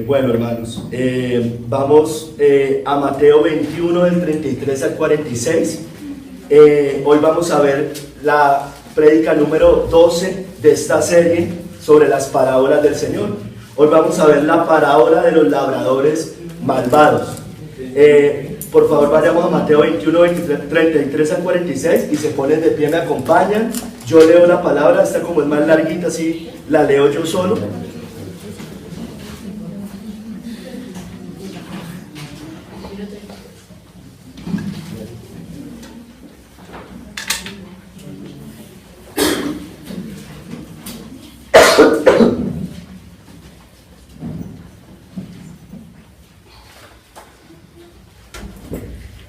Bueno, hermanos, vamos a Mateo 21 del 33 al 46. Hoy vamos a ver la prédica número 12 de esta serie sobre las parábolas del Señor. Hoy vamos a ver la parábola de los labradores malvados. Por favor, vayamos a Mateo 21, 33 al 46 y se ponen de pie, me acompañan. Yo leo la palabra, esta como es más larguita, así la leo yo solo.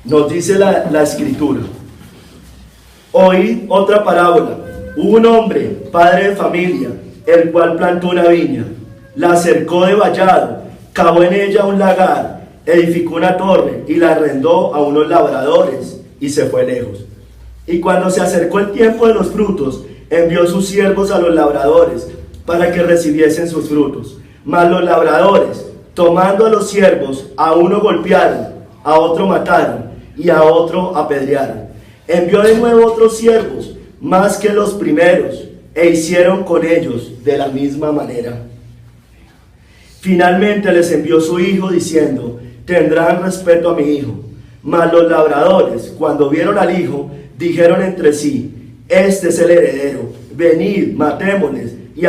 Nos dice la escritura: oí otra parábola. Hubo un hombre, padre de familia, el cual plantó una viña, la cercó de vallado, cavó en ella un lagar, edificó una torre y la arrendó a unos labradores y se fue lejos. Y cuando se acercó el tiempo de los frutos, envió sus siervos a los labradores para que recibiesen sus frutos. Mas los labradores, tomando a los siervos, a uno golpearon, a otro mataron y a otro apedrearon. Envió de nuevo otros siervos, más que los primeros, e hicieron con ellos de la misma manera. Finalmente les envió su hijo, diciendo: tendrán respeto a mi hijo. Mas los labradores, cuando vieron al hijo, dijeron entre sí: este es el heredero, venid, matémosles y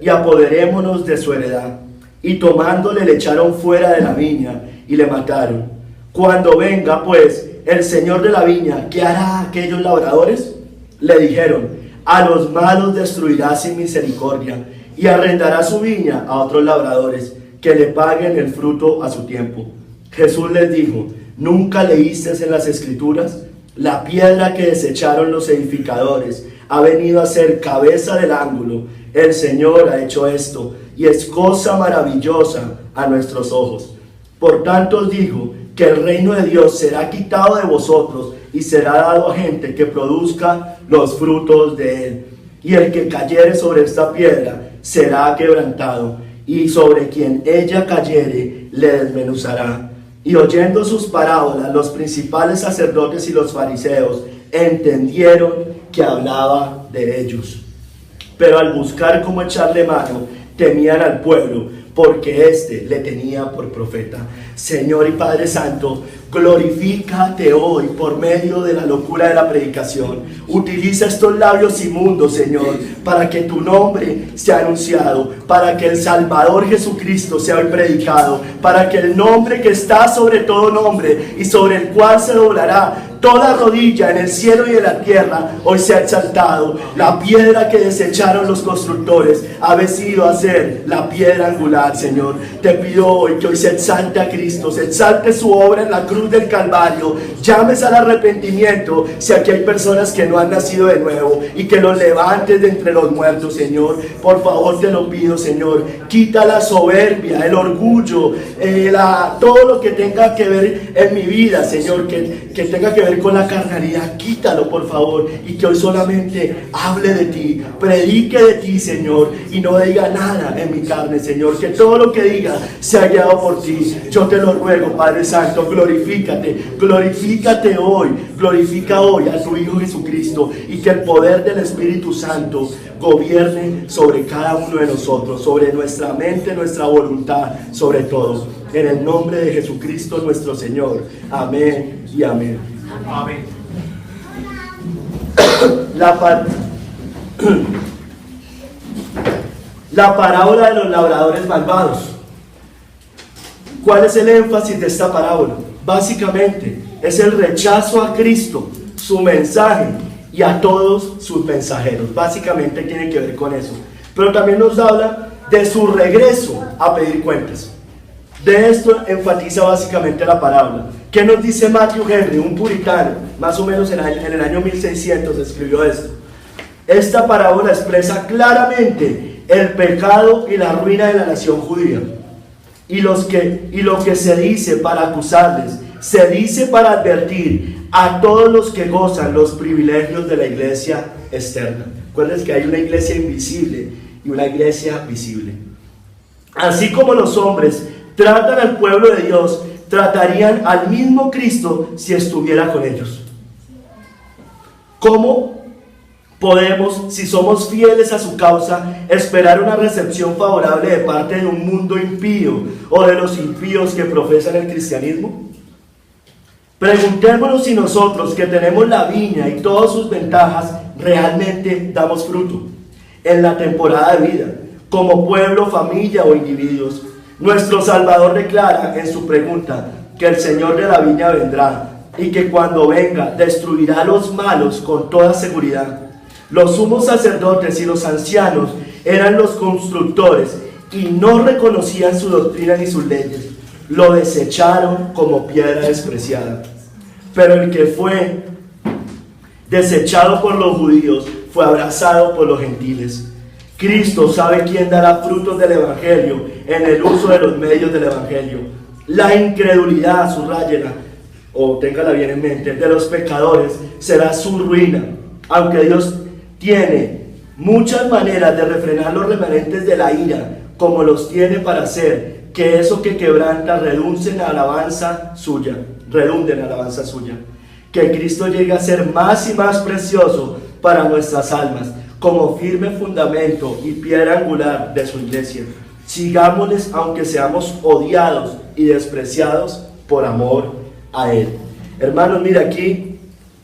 apoderémonos de su heredad. Y tomándole le echaron fuera de la viña y le mataron. Cuando venga pues el señor de la viña, ¿qué hará a aquellos labradores? Le dijeron: a los malos destruirá sin misericordia y arrendará su viña a otros labradores que le paguen el fruto a su tiempo. Jesús les dijo: ¿nunca leísteis en las escrituras? La piedra que desecharon los edificadores ha venido a ser cabeza del ángulo. El Señor ha hecho esto y es cosa maravillosa a nuestros ojos. Por tanto os digo que el reino de Dios será quitado de vosotros y será dado a gente que produzca los frutos de él. Y el que cayere sobre esta piedra será quebrantado, y sobre quien ella cayere le desmenuzará. Y oyendo sus parábolas, los principales sacerdotes y los fariseos entendieron que hablaba de ellos. Pero al buscar cómo echarle mano, temían al pueblo, porque éste le tenía por profeta. Señor y Padre Santo, glorifícate hoy por medio de la locura de la predicación. Utiliza estos labios inmundos, Señor, para que tu nombre sea anunciado, para que el Salvador Jesucristo sea hoy predicado, para que el nombre que está sobre todo nombre y sobre el cual se doblará toda rodilla en el cielo y en la tierra, hoy se ha exaltado. La piedra que desecharon los constructores ha venido a ser la piedra angular, Señor. Te pido hoy que hoy se exalte a Cristo, se exalte su obra en la cruz del Calvario. Llames al arrepentimiento si aquí hay personas que no han nacido de nuevo, y que los levantes de entre los muertos, Señor. Por favor te lo pido, Señor. Quita la soberbia, el orgullo, todo lo que tenga que ver en mi vida, Señor, que tenga que ver con la carnalidad. Quítalo, por favor, y que hoy solamente hable de ti, predique de ti, Señor, y no diga nada en mi carne, Señor. Que todo lo que diga sea guiado por ti. Yo te lo ruego, Padre Santo, glorifícate hoy, glorifica hoy a tu Hijo Jesucristo, y que el poder del Espíritu Santo gobierne sobre cada uno de nosotros, sobre nuestra mente, nuestra voluntad, sobre todo. En el nombre de Jesucristo nuestro Señor. Amén y amén. Amén. La parábola de los labradores malvados. ¿Cuál es el énfasis de esta parábola? Básicamente es el rechazo a Cristo, su mensaje y a todos sus mensajeros. Básicamente tiene que ver con eso. Pero también nos habla de su regreso a pedir cuentas. De esto enfatiza básicamente la parábola. ¿Qué nos dice Matthew Henry, un puritano? Más o menos en el año 1600 escribió esto. Esta parábola expresa claramente el pecado y la ruina de la nación judía. Y lo que se dice para acusarles, se dice para advertir a todos los que gozan los privilegios de la iglesia externa. Recuerden que hay una iglesia invisible y una iglesia visible. Así como los hombres tratan al pueblo de Dios, tratarían al mismo Cristo si estuviera con ellos. ¿Cómo podemos, si somos fieles a su causa, esperar una recepción favorable de parte de un mundo impío o de los impíos que profesan el cristianismo? Preguntémonos si nosotros, que tenemos la viña y todas sus ventajas, realmente damos fruto en la temporada de vida, como pueblo, familia o individuos. Nuestro Salvador declara en su pregunta que el Señor de la viña vendrá y que cuando venga destruirá a los malos con toda seguridad. Los sumos sacerdotes y los ancianos eran los constructores y no reconocían su doctrina ni sus leyes. Lo desecharon como piedra despreciada. Pero el que fue desechado por los judíos fue abrazado por los gentiles. Cristo sabe quién dará frutos del Evangelio en el uso de los medios del Evangelio. La incredulidad, subráyela, o téngala bien en mente, de los pecadores será su ruina. Aunque Dios tiene muchas maneras de refrenar los remanentes de la ira, como los tiene para hacer que eso que quebranta redunde en alabanza suya. Que Cristo llegue a ser más y más precioso para nuestras almas, como firme fundamento y piedra angular de su iglesia. Sigámosles aunque seamos odiados y despreciados por amor a Él. Hermanos, mira, aquí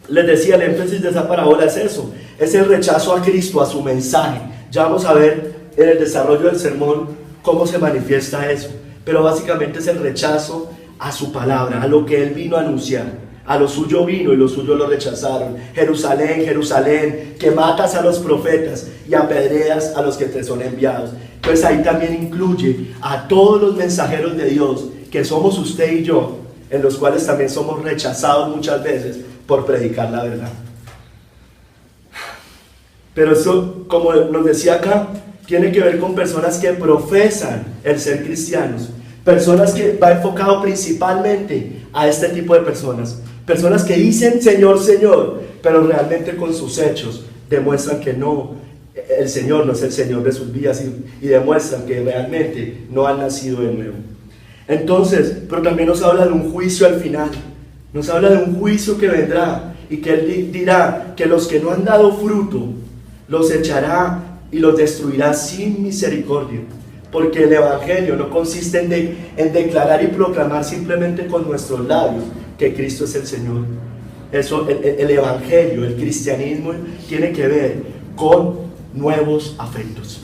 les decía, el énfasis de esa parábola es eso, es el rechazo a Cristo, a su mensaje. Ya vamos a ver en el desarrollo del sermón cómo se manifiesta eso, pero básicamente es el rechazo a su palabra, a lo que Él vino a anunciar. A lo suyo vino y los suyos lo rechazaron. Jerusalén, Jerusalén, que matas a los profetas y apedreas a los que te son enviados. Pues ahí también incluye a todos los mensajeros de Dios, que somos usted y yo, en los cuales también somos rechazados muchas veces por predicar la verdad. Pero eso, como nos decía acá, tiene que ver con personas que profesan el ser cristianos. Personas que va enfocado principalmente a este tipo de personas. Personas que dicen Señor, Señor, pero realmente con sus hechos demuestran que no, el Señor no es el Señor de sus vidas y demuestran que realmente no han nacido de nuevo. Entonces, pero también nos habla de un juicio al final. Nos habla de un juicio que vendrá y que Él dirá que los que no han dado fruto los echará y los destruirá sin misericordia. Porque el Evangelio no consiste en declarar y proclamar simplemente con nuestros labios que Cristo es el Señor. Eso, el Evangelio, el cristianismo tiene que ver con nuevos afectos.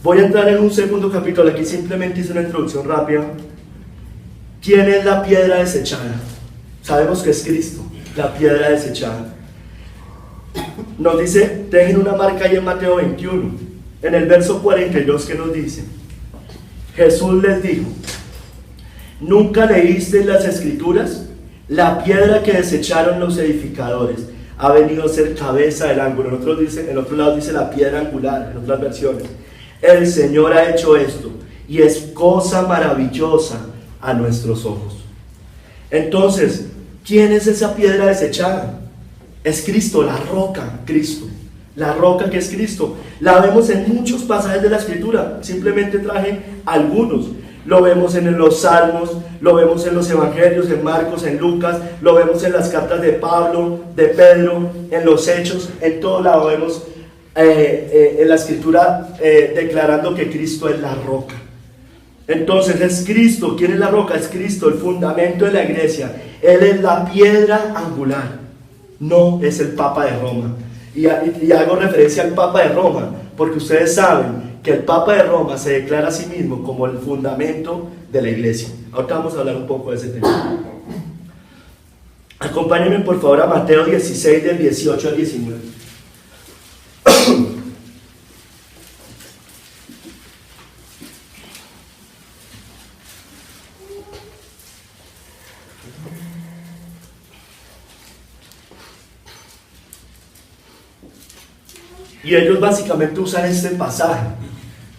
Voy a entrar en un segundo capítulo. Aquí simplemente hice una introducción rápida. ¿Quién es la piedra desechada? Sabemos que es Cristo, la piedra desechada. Nos dice, dejen una marca ahí en Mateo 21, en el verso 42, que nos dice: Jesús les dijo, ¿nunca leísteis las Escrituras? La piedra que desecharon los edificadores ha venido a ser cabeza del ángulo. En otro lado dice la piedra angular, en otras versiones. El Señor ha hecho esto y es cosa maravillosa a nuestros ojos. Entonces, ¿quién es esa piedra desechada? Es Cristo, la roca, Cristo. La roca que es Cristo. La vemos en muchos pasajes de la Escritura. Simplemente traje algunos. Lo vemos en los Salmos, lo vemos en los Evangelios, en Marcos, en Lucas, lo vemos en las cartas de Pablo, de Pedro, en los Hechos, en todo lado vemos en la Escritura declarando que Cristo es la roca. Entonces es Cristo. ¿Quién es la roca? Es Cristo, el fundamento de la iglesia. Él es la piedra angular. No es el Papa de Roma. Y hago referencia al Papa de Roma porque ustedes saben que el Papa de Roma se declara a sí mismo como el fundamento de la iglesia. Ahorita vamos a hablar un poco de ese tema. Acompáñenme por favor a Mateo 16 del 18 al 19. Y ellos básicamente usan este pasaje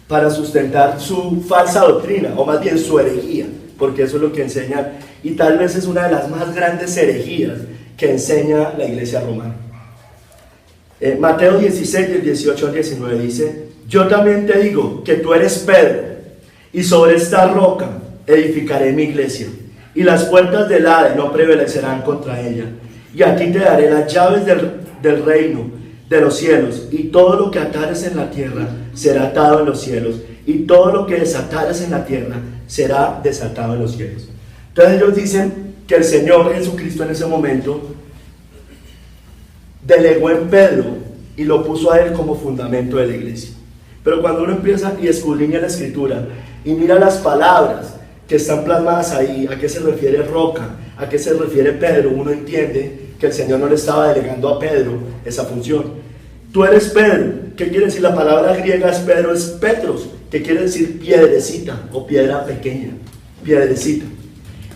para sustentar su falsa doctrina, o más bien su herejía, porque eso es lo que enseñan, y tal vez es una de las más grandes herejías que enseña la iglesia romana. Mateo 16, del 18 al 19 dice: yo también te digo que tú eres Pedro, y sobre esta roca edificaré mi iglesia, y las puertas del Hades no prevalecerán contra ella. Y a ti te daré las llaves del reino de los cielos, y todo lo que atares en la tierra será atado en los cielos, y todo lo que desatares en la tierra será desatado en los cielos. Entonces ellos dicen que el Señor Jesucristo en ese momento delegó en Pedro y lo puso a él como fundamento de la iglesia. Pero cuando uno empieza y escudriña la escritura y mira las palabras que están plasmadas ahí, a qué se refiere roca, a qué se refiere Pedro, uno entiende que el Señor no le estaba delegando a Pedro esa función. Tú eres Pedro. ¿Qué quiere decir? La palabra griega es Pedro, es Petros, que quiere decir piedrecita o piedra pequeña, piedrecita.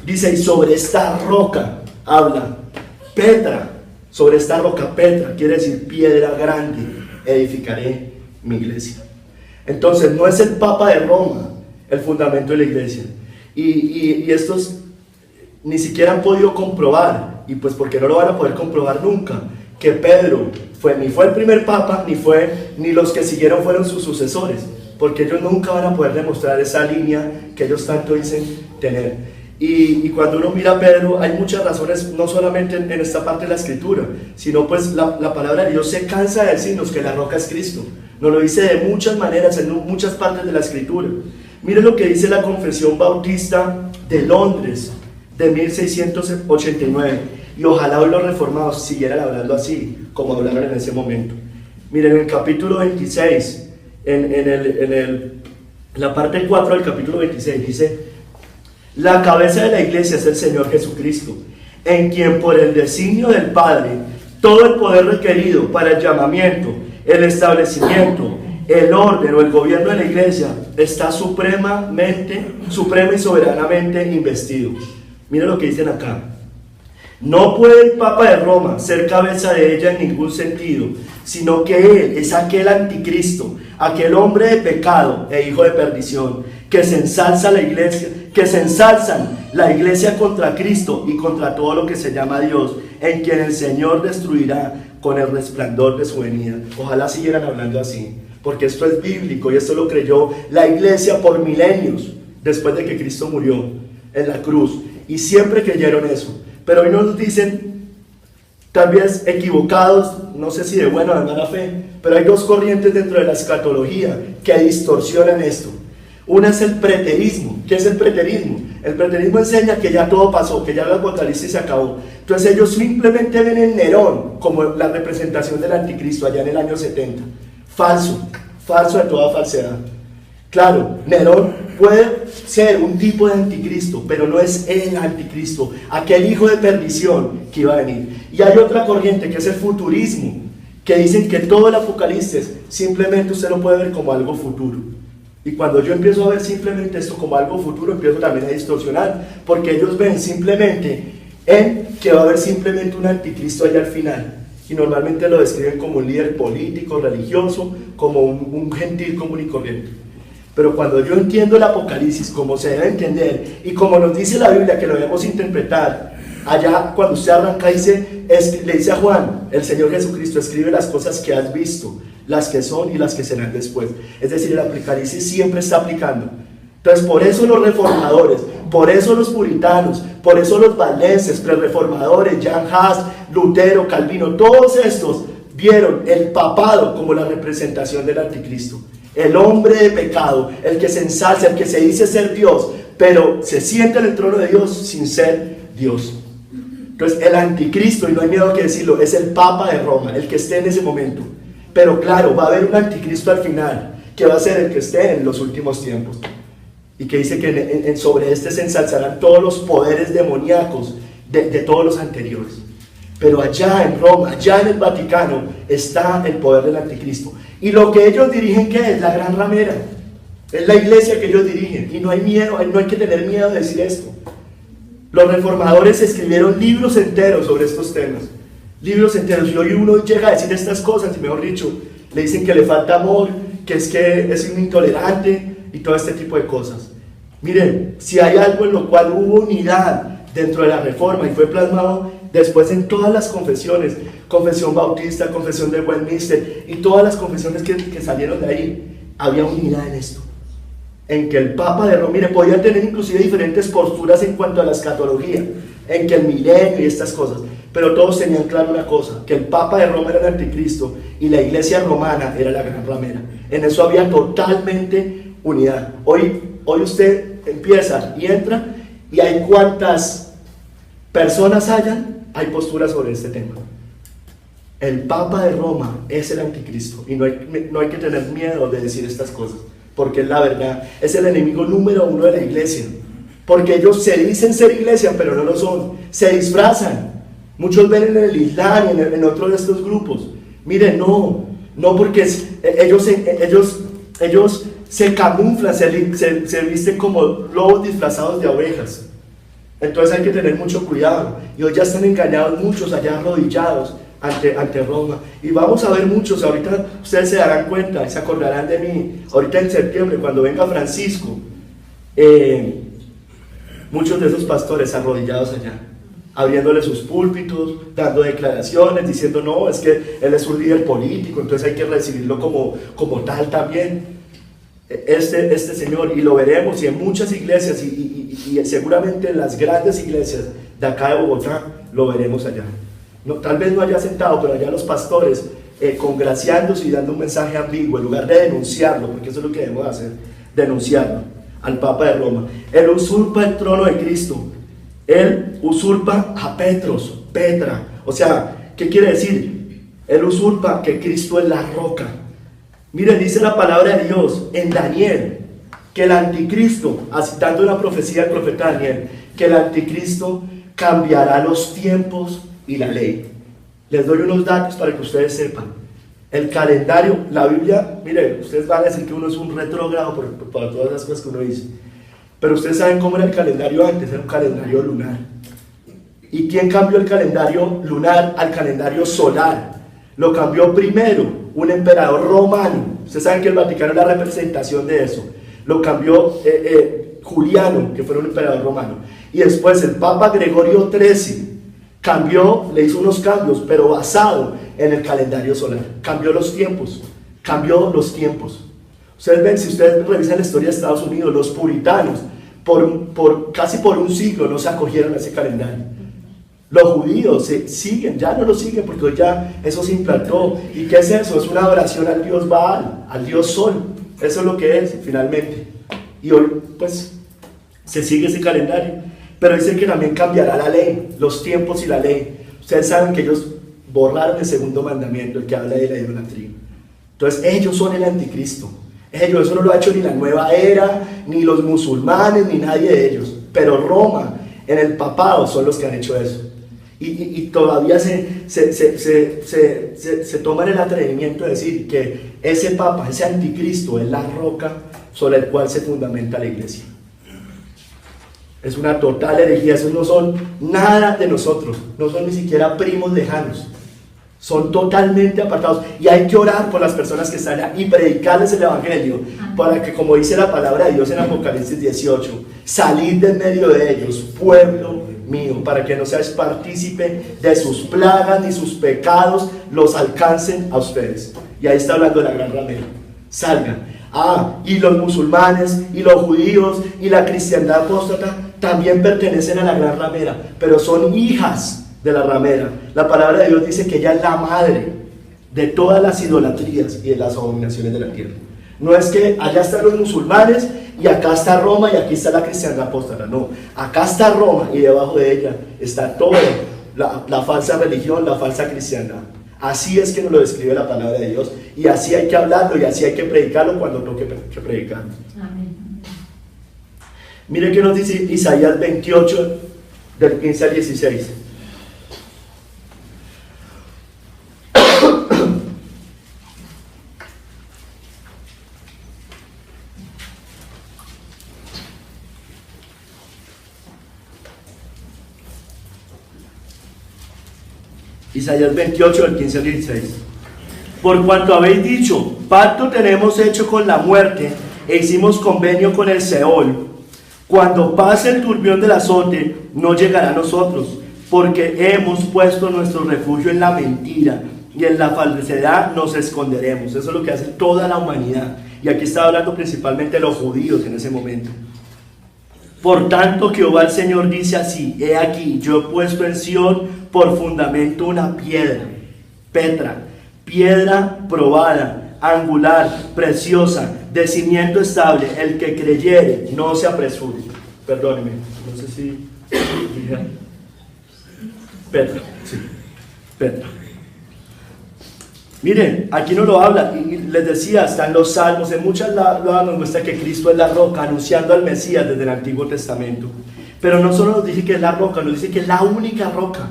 Dice, y sobre esta roca habla Petra, sobre esta roca Petra, quiere decir piedra grande, edificaré mi iglesia. Entonces no es el Papa de Roma el fundamento de la iglesia, y estos ni siquiera han podido comprobar, y pues porque no lo van a poder comprobar nunca, que Pedro ni fue el primer Papa, ni los que siguieron fueron sus sucesores, porque ellos nunca van a poder demostrar esa línea que ellos tanto dicen tener. Y cuando uno mira a Pedro, hay muchas razones, no solamente en esta parte de la escritura, sino pues la palabra de Dios se cansa de decirnos que la roca es Cristo. Nos lo dice de muchas maneras, en muchas partes de la escritura. Mire lo que dice la Confesión Bautista de Londres, de 1689, y ojalá hoy los reformados siguieran hablando así, como hablaron en ese momento. Miren, en el capítulo 26, en la parte 4 del capítulo 26, dice: la cabeza de la iglesia es el Señor Jesucristo, en quien por el designio del Padre todo el poder requerido para el llamamiento, el establecimiento, el orden o el gobierno de la iglesia está suprema y soberanamente investido. Mira lo que dicen acá: no puede el Papa de Roma ser cabeza de ella en ningún sentido, sino que él es aquel anticristo, aquel hombre de pecado e hijo de perdición, que se ensalzan la iglesia contra Cristo y contra todo lo que se llama Dios, en quien el Señor destruirá con el resplandor de su venida. Ojalá siguieran hablando así, porque esto es bíblico y esto lo creyó la iglesia por milenios después de que Cristo murió en la cruz, y siempre creyeron eso. Pero hoy nos dicen, tal vez equivocados, no sé si de buena o de mala fe, pero hay dos corrientes dentro de la escatología que distorsionan esto. Una es el preterismo. ¿Qué es el preterismo? El preterismo enseña que ya todo pasó, que ya la apocalipsis se acabó. Entonces ellos simplemente ven en Nerón como la representación del anticristo allá en el año 70. Falso de toda falsedad. Claro, Nerón puede ser un tipo de anticristo, pero no es el anticristo, aquel hijo de perdición que iba a venir. Y hay otra corriente que es el futurismo, que dicen que todo el apocalipsis simplemente usted lo puede ver como algo futuro. Y cuando yo empiezo a ver simplemente esto como algo futuro, empiezo también a distorsionar, porque ellos ven simplemente en que va a haber simplemente un anticristo allá al final, y normalmente lo describen como un líder político, religioso, como un gentil común y corriente. Pero cuando yo entiendo el Apocalipsis como se debe entender, y como nos dice la Biblia que lo debemos interpretar, allá cuando usted arranca le dice a Juan, el Señor Jesucristo escribe las cosas que has visto, las que son y las que serán después. Es decir, el Apocalipsis siempre está aplicando. Entonces por eso los reformadores, por eso los puritanos, por eso los valdenses, prereformadores, Jan Hus, Lutero, Calvino, todos estos vieron el papado como la representación del anticristo. El hombre de pecado, el que se ensalza, el que se dice ser Dios, pero se sienta en el trono de Dios sin ser Dios. Entonces el anticristo, y no hay miedo que decirlo, es el Papa de Roma, el que esté en ese momento. Pero claro, va a haber un anticristo al final, que va a ser el que esté en los últimos tiempos. Y que dice que sobre este se ensalzarán todos los poderes demoníacos de todos los anteriores. Pero allá en Roma, allá en el Vaticano, está el poder del anticristo. Y lo que ellos dirigen, ¿qué es? La gran ramera. Es la iglesia que ellos dirigen. Y no hay miedo, no hay que tener miedo de decir esto. Los reformadores escribieron libros enteros sobre estos temas. Libros enteros. Y hoy uno llega a decir estas cosas, y mejor dicho, le dicen que le falta amor, que es un intolerante, y todo este tipo de cosas. Miren, si hay algo en lo cual hubo unidad dentro de la reforma y fue plasmado Después en todas las confesiones, confesión bautista, confesión de Westminster y todas las confesiones que salieron de ahí, había unidad en esto. En que el Papa de Roma, mire, podía tener inclusive diferentes posturas en cuanto a la escatología, en que el milenio y estas cosas, pero todos tenían claro una cosa, que el Papa de Roma era el anticristo y la iglesia romana era la gran ramera. En eso había totalmente unidad. Hoy usted empieza y entra y hay cuantas personas hay posturas sobre este tema. El Papa de Roma es el anticristo y no hay que tener miedo de decir estas cosas, porque es la verdad. Es el enemigo número uno de la iglesia, porque ellos se dicen ser iglesia pero no lo son, se disfrazan. Muchos ven en el Islam y en otro de estos grupos. Miren, no porque ellos se camuflan, se visten como lobos disfrazados de ovejas. Entonces hay que tener mucho cuidado, y hoy ya están engañados muchos allá arrodillados ante Roma, y vamos a ver muchos. Ahorita ustedes se darán cuenta y se acordarán de mí, ahorita en septiembre cuando venga Francisco, muchos de esos pastores arrodillados allá, abriéndole sus púlpitos, dando declaraciones, diciendo no, es que él es un líder político, entonces hay que recibirlo como tal también. Este señor, y lo veremos, y en muchas iglesias, y seguramente en las grandes iglesias de acá de Bogotá, lo veremos allá. No, tal vez no haya sentado, pero allá los pastores congraciándose y dando un mensaje ambiguo, en lugar de denunciarlo, porque eso es lo que debemos hacer, denunciarlo al Papa de Roma. Él usurpa el trono de Cristo, él usurpa a Petra, o sea, ¿qué quiere decir? Él usurpa que Cristo es la roca. Miren, dice la palabra de Dios en Daniel, que el anticristo, citando una profecía del profeta Daniel, que el anticristo cambiará los tiempos y la ley. Les doy unos datos para que ustedes sepan. El calendario, la Biblia, miren, ustedes van a decir que uno es un retrógrado por todas las cosas que uno dice, pero ustedes saben cómo era el calendario antes, era un calendario lunar. ¿Y quién cambió el calendario lunar al calendario solar? Lo cambió primero un emperador romano. Ustedes saben que el Vaticano es la representación de eso. Lo cambió Juliano, que fue un emperador romano. Y después el Papa Gregorio XIII le hizo unos cambios, pero basado en el calendario solar. Cambió los tiempos. Ustedes ven, si ustedes revisan la historia de Estados Unidos, los puritanos, casi por un siglo no se acogieron a ese calendario. Los judíos ya no lo siguen porque hoy ya eso se implantó. ¿Y qué es eso? Es una adoración al dios Baal, al dios Sol. Eso es lo que es finalmente. Y hoy pues se sigue ese calendario. Pero dice que también cambiará la ley, los tiempos y la ley. Ustedes saben que ellos borraron el segundo mandamiento, el que habla de la idolatría. Entonces ellos son el anticristo. Eso no lo ha hecho ni la nueva era, ni los musulmanes, ni nadie de ellos. Pero Roma, en el papado, son los que han hecho eso. Y todavía se toman el atrevimiento de decir que ese Papa, ese anticristo, es la roca sobre la cual se fundamenta la iglesia. Es una total herejía. Esos no son nada de nosotros, no son ni siquiera primos lejanos, son totalmente apartados. Y hay que orar por las personas que están allá y predicarles el evangelio, para que, como dice la palabra de Dios en Apocalipsis 18, salid de en medio de ellos, pueblo mío, para que no seáis partícipe de sus plagas ni sus pecados los alcancen a ustedes. Y ahí está hablando de la gran ramera. Salgan. Y los musulmanes y los judíos y la cristiandad apóstata también pertenecen a la gran ramera, pero son hijas de la ramera. La palabra de Dios dice que ella es la madre de todas las idolatrías y de las abominaciones de la tierra. No es que allá están los musulmanes y acá está Roma y aquí está la cristiandad apóstata. No, acá está Roma y debajo de ella está toda la falsa religión, la falsa cristiandad. Así es que nos lo describe la palabra de Dios, y así hay que hablarlo y así hay que predicarlo cuando toque predicarlo. Amén. Mire que nos dice Isaías 28 del 15 al 16. Isaías 28, del 15 al 16. Por cuanto habéis dicho, pacto tenemos hecho con la muerte, e hicimos convenio con el Seol. Cuando pase el turbión del azote, no llegará a nosotros, porque hemos puesto nuestro refugio en la mentira y en la falsedad nos esconderemos. Eso es lo que hace toda la humanidad. Y aquí está hablando principalmente de los judíos en ese momento. Por tanto, Jehová el Señor dice así: he aquí, yo he puesto en Sión por fundamento una piedra, Petra, piedra probada, angular, preciosa, de cimiento estable. El que creyere, no se apresure. Perdóneme, no sé si dije Petra, sí, Petra. Miren, aquí no lo habla, y les decía, está en los Salmos, en muchas lados nos muestra que Cristo es la roca, anunciando al Mesías desde el Antiguo Testamento. Pero no solo nos dice que es la roca, nos dice que es la única roca.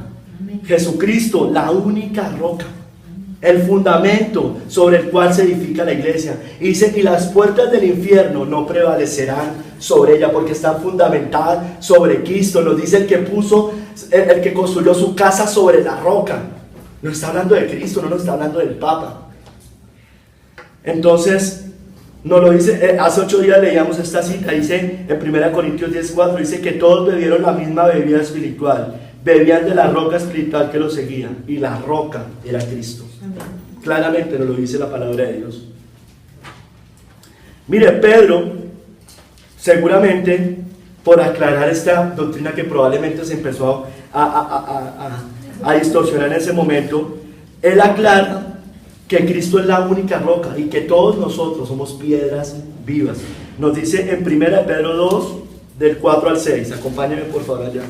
Jesucristo, la única roca. El fundamento sobre el cual se edifica la iglesia. Y dice, y las puertas del infierno no prevalecerán sobre ella, porque están fundamentadas sobre Cristo. Nos dice el que construyó su casa sobre la roca. No está hablando de Cristo, no nos está hablando del Papa. Entonces, nos lo dice, hace 8 días leíamos esta cita, dice en 1 Corintios 10:4, dice que todos bebieron la misma bebida espiritual, bebían de la roca espiritual que los seguía, y la roca era Cristo. Claramente nos lo dice la palabra de Dios. Mire, Pedro, seguramente, por aclarar esta doctrina que probablemente se empezó a distorsionar en ese momento, él aclara que Cristo es la única roca y que todos nosotros somos piedras vivas. Nos dice en 1 Pedro 2, del 4 al 6. Acompáñenme por favor allá.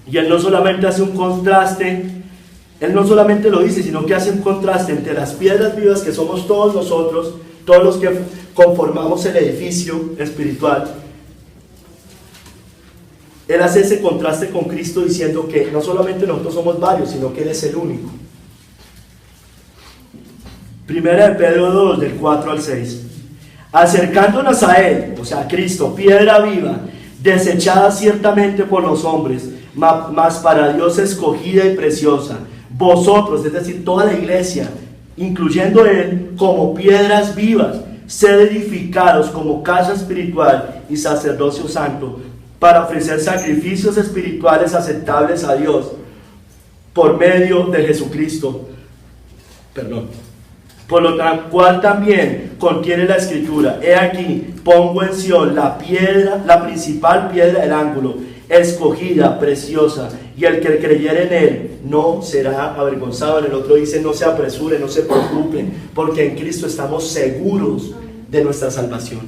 Y él no solamente hace un contraste, él no solamente lo dice, sino que hace un contraste entre las piedras vivas que somos todos nosotros, todos los que conformamos el edificio espiritual. Él hace ese contraste con Cristo diciendo que no solamente nosotros somos varios, sino que Él es el único. 1 Pedro 2, del 4 al 6. Acercándonos a Él, o sea, a Cristo, piedra viva, desechada ciertamente por los hombres, mas para Dios escogida y preciosa. Vosotros, es decir, toda la iglesia, incluyendo Él, como piedras vivas, sed edificados como casa espiritual y sacerdocio santo, para ofrecer sacrificios espirituales aceptables a Dios por medio de Jesucristo. Por lo cual también contiene la escritura: he aquí, pongo en Sión la piedra, la principal piedra del ángulo, escogida, preciosa, y el que creyere en Él no será avergonzado. En el otro dice: no se apresure, no se preocupe, porque en Cristo estamos seguros de nuestra salvación.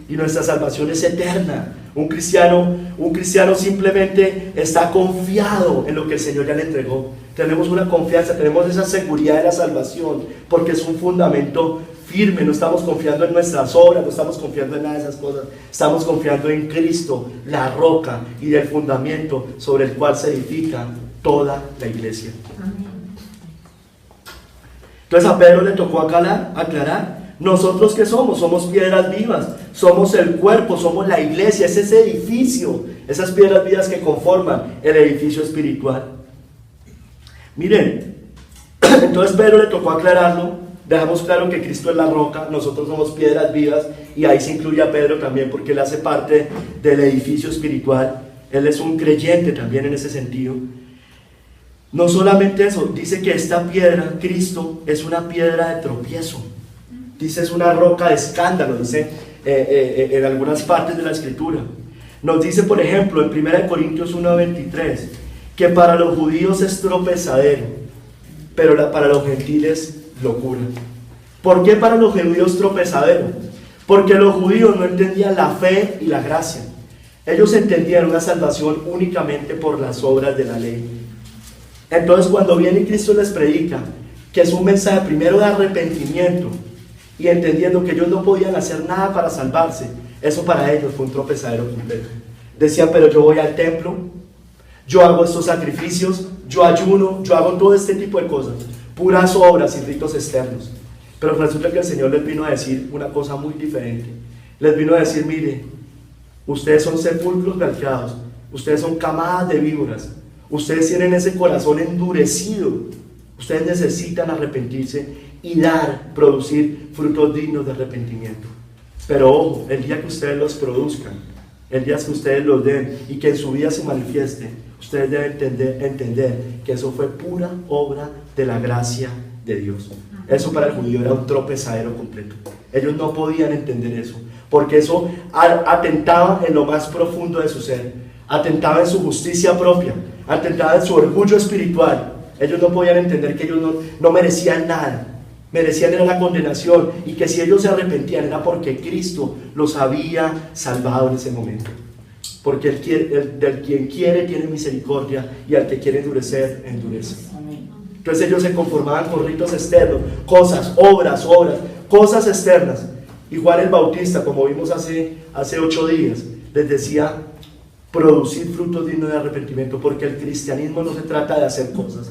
Y nuestra salvación es eterna. Un cristiano simplemente está confiado en lo que el Señor ya le entregó. Tenemos una confianza, tenemos esa seguridad de la salvación, porque es un fundamento firme. No estamos confiando en nuestras obras, no estamos confiando en nada de esas cosas. Estamos confiando en Cristo, la roca y el fundamento sobre el cual se edifica toda la iglesia. Entonces a Pedro le tocó aclarar. Nosotros ¿qué somos? Somos piedras vivas, somos el cuerpo, somos la iglesia, es ese edificio, esas piedras vivas que conforman el edificio espiritual. Miren, entonces Pedro le tocó aclararlo, dejamos claro que Cristo es la roca, nosotros somos piedras vivas, y ahí se incluye a Pedro también porque él hace parte del edificio espiritual, él es un creyente también en ese sentido. No solamente eso, dice que esta piedra, Cristo, es una piedra de tropiezo. Dice, es una roca de escándalo, dice en algunas partes de la escritura. Nos dice, por ejemplo, en 1 Corintios 1:23, que para los judíos es tropezadero, pero para los gentiles locura. ¿Por qué para los judíos tropezadero? Porque los judíos no entendían la fe y la gracia. Ellos entendían una salvación únicamente por las obras de la ley. Entonces, cuando viene Cristo les predica que es un mensaje primero de arrepentimiento, y entendiendo que ellos no podían hacer nada para salvarse, eso para ellos fue un tropezadero completo. Decían, pero yo voy al templo, yo hago estos sacrificios, yo ayuno, yo hago todo este tipo de cosas, puras obras y ritos externos. Pero resulta que el Señor les vino a decir una cosa muy diferente. Les vino a decir, mire, ustedes son sepulcros blanqueados, ustedes son camadas de víboras, ustedes tienen ese corazón endurecido, ustedes necesitan arrepentirse y producir frutos dignos de arrepentimiento. Pero ojo, el día que ustedes los produzcan, El día que ustedes los den y que en su vida se manifieste, ustedes deben entender que eso fue pura obra de la gracia de Dios. Eso para el judío era un tropezadero completo. Ellos no podían entender eso, porque eso atentaba en lo más profundo de su ser, atentaba en su justicia propia, atentaba en su orgullo espiritual. Ellos no podían entender que ellos no merecían nada, merecían era la condenación, y que si ellos se arrepentían era porque Cristo los había salvado en ese momento. Porque del quien quiere tiene misericordia, y al que quiere endurecer, endurece. Entonces ellos se conformaban con ritos externos, cosas, obras, cosas externas. Y Juan el Bautista, como vimos hace 8 días, les decía: producir frutos dignos de arrepentimiento, porque el cristianismo no se trata de hacer cosas.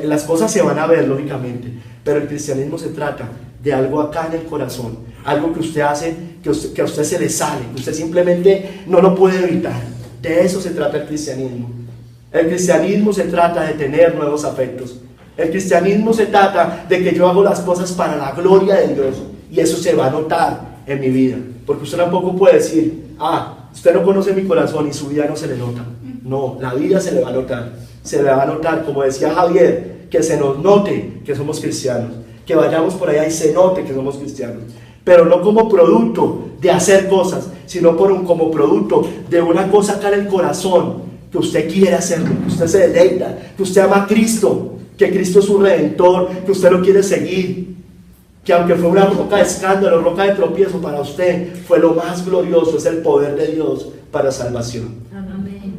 Las cosas se van a ver, lógicamente, pero el cristianismo se trata de algo acá en el corazón, algo que usted hace, que a usted se le sale, que usted simplemente no lo puede evitar. De eso se trata el cristianismo. El cristianismo se trata de tener nuevos afectos. El cristianismo se trata de que yo hago las cosas para la gloria de Dios, y eso se va a notar en mi vida, porque usted tampoco puede decir: usted no conoce mi corazón y su vida no se le nota. No, la vida se le va a notar, se le va a notar, como decía Javier, que se nos note que somos cristianos, que vayamos por allá y se note que somos cristianos, pero no como producto de hacer cosas, sino como producto de una cosa acá en el corazón, que usted quiere hacerlo, que usted se deleita, que usted ama a Cristo, que Cristo es su Redentor, que usted lo quiere seguir, que aunque fue una roca de escándalo, roca de tropiezo para usted, fue lo más glorioso, es el poder de Dios para salvación. Amén.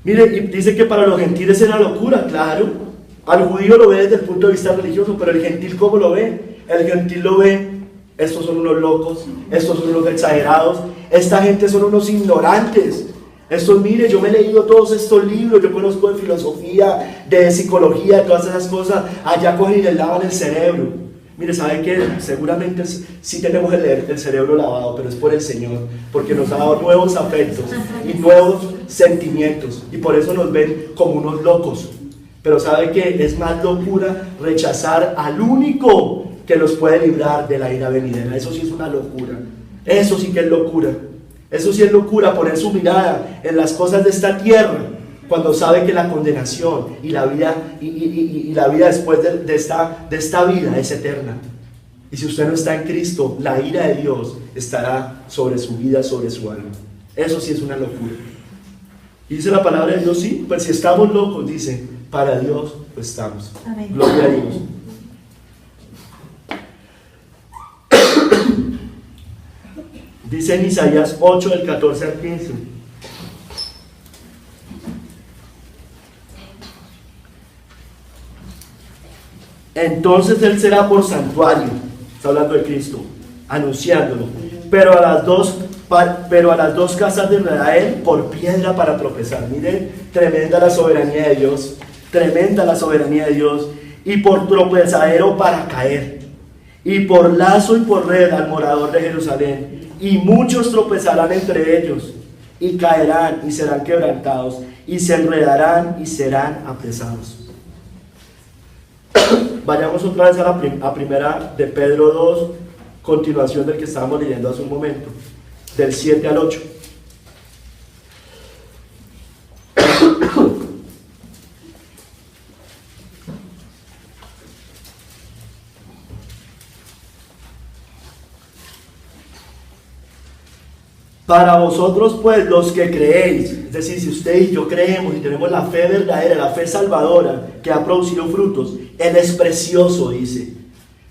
Mire, y dice que para los gentiles era locura, claro. Al judío lo ve desde el punto de vista religioso, pero el gentil, ¿cómo lo ve? El gentil lo ve: estos son unos locos, estos son unos exagerados, esta gente son unos ignorantes. Estos, mire, yo me he leído todos estos libros, yo conozco de filosofía, de psicología, de todas esas cosas. Allá cogen y les lavan el cerebro. Mire, ¿sabe qué? Seguramente sí tenemos el cerebro lavado, pero es por el Señor, porque nos ha dado nuevos afectos y nuevos sentimientos, y por eso nos ven como unos locos. Pero ¿sabe qué? Es más locura rechazar al único que nos puede librar de la ira venidera. Eso sí es una locura. Eso sí que es locura. Eso sí es locura, poner su mirada en las cosas de esta tierra, cuando sabe que la condenación y la vida, y la vida después de esta vida es eterna. Y si usted no está en Cristo, la ira de Dios estará sobre su vida, sobre su alma. Eso sí es una locura. Y dice la palabra de Dios: sí, pues si estamos locos, dice, para Dios pues estamos. Amén. Gloria a Dios. Dice en Isaías 8, del 14 al 15. Entonces Él será por santuario, está hablando de Cristo, anunciándolo, pero a las dos casas de Israel por piedra para tropezar. Miren, tremenda la soberanía de Dios, tremenda la soberanía de Dios, y por tropezadero para caer, y por lazo y por red al morador de Jerusalén. Y muchos tropezarán entre ellos, y caerán y serán quebrantados, y se enredarán y serán apresados. Vayamos otra vez a primera de Pedro 2, continuación del que estábamos leyendo hace un momento, del 7 al 8. Para vosotros pues los que creéis, es decir, si usted y yo creemos y tenemos la fe verdadera, la fe salvadora que ha producido frutos, Él es precioso, dice.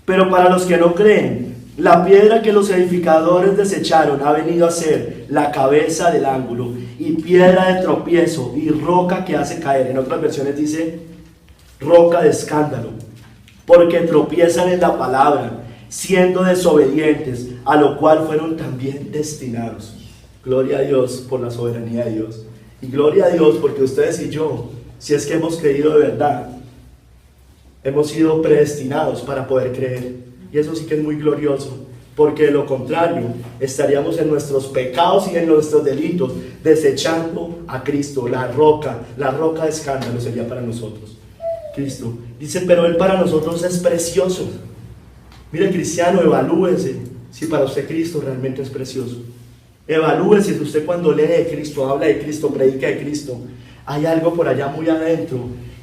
Pero para los que no creen, la piedra que los edificadores desecharon ha venido a ser la cabeza del ángulo, y piedra de tropiezo, y roca que hace caer. En otras versiones dice roca de escándalo, porque tropiezan en la palabra, siendo desobedientes, a lo cual fueron también destinados. Gloria a Dios por la soberanía de Dios. Y gloria a Dios porque ustedes y yo, si es que hemos creído de verdad, hemos sido predestinados para poder creer. Y eso sí que es muy glorioso, porque de lo contrario estaríamos en nuestros pecados y en nuestros delitos, desechando a Cristo. La roca de escándalo sería para nosotros Cristo. Dice, pero Él para nosotros es precioso. Mire, cristiano, evalúese si para usted Cristo realmente es precioso. Evalúe si usted cuando lee de Cristo, habla de Cristo, predica de Cristo, hay algo por allá muy adentro,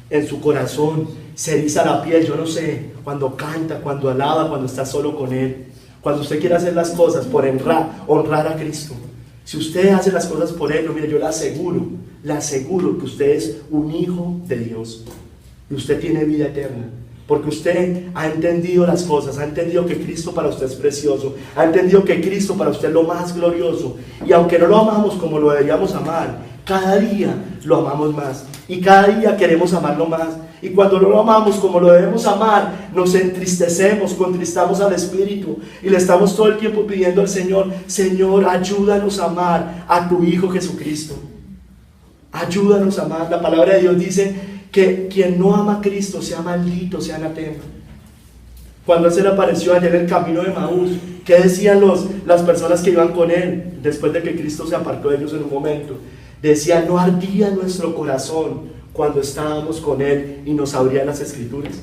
en su corazón, se eriza la piel, yo no sé, cuando canta, cuando alaba, cuando está solo con Él, cuando usted quiere hacer las cosas por honrar a Cristo. Si usted hace las cosas por Él, mire, yo le aseguro que usted es un hijo de Dios y usted tiene vida eterna. Porque usted ha entendido las cosas, ha entendido que Cristo para usted es precioso, ha entendido que Cristo para usted es lo más glorioso. Y aunque no lo amamos como lo deberíamos amar, cada día lo amamos más. Y cada día queremos amarlo más. Y cuando no lo amamos como lo debemos amar, nos entristecemos, contristamos al Espíritu. Y le estamos todo el tiempo pidiendo al Señor, Señor, ayúdanos a amar a tu Hijo Jesucristo. Ayúdanos a amar. La palabra de Dios dice que quien no ama a Cristo sea maldito, sea anatema. Cuando Él se le apareció allá en el camino de Maús, ¿qué decían las personas que iban con Él después de que Cristo se apartó de ellos en un momento? Decían, ¿no ardía nuestro corazón cuando estábamos con Él y nos abrían las Escrituras?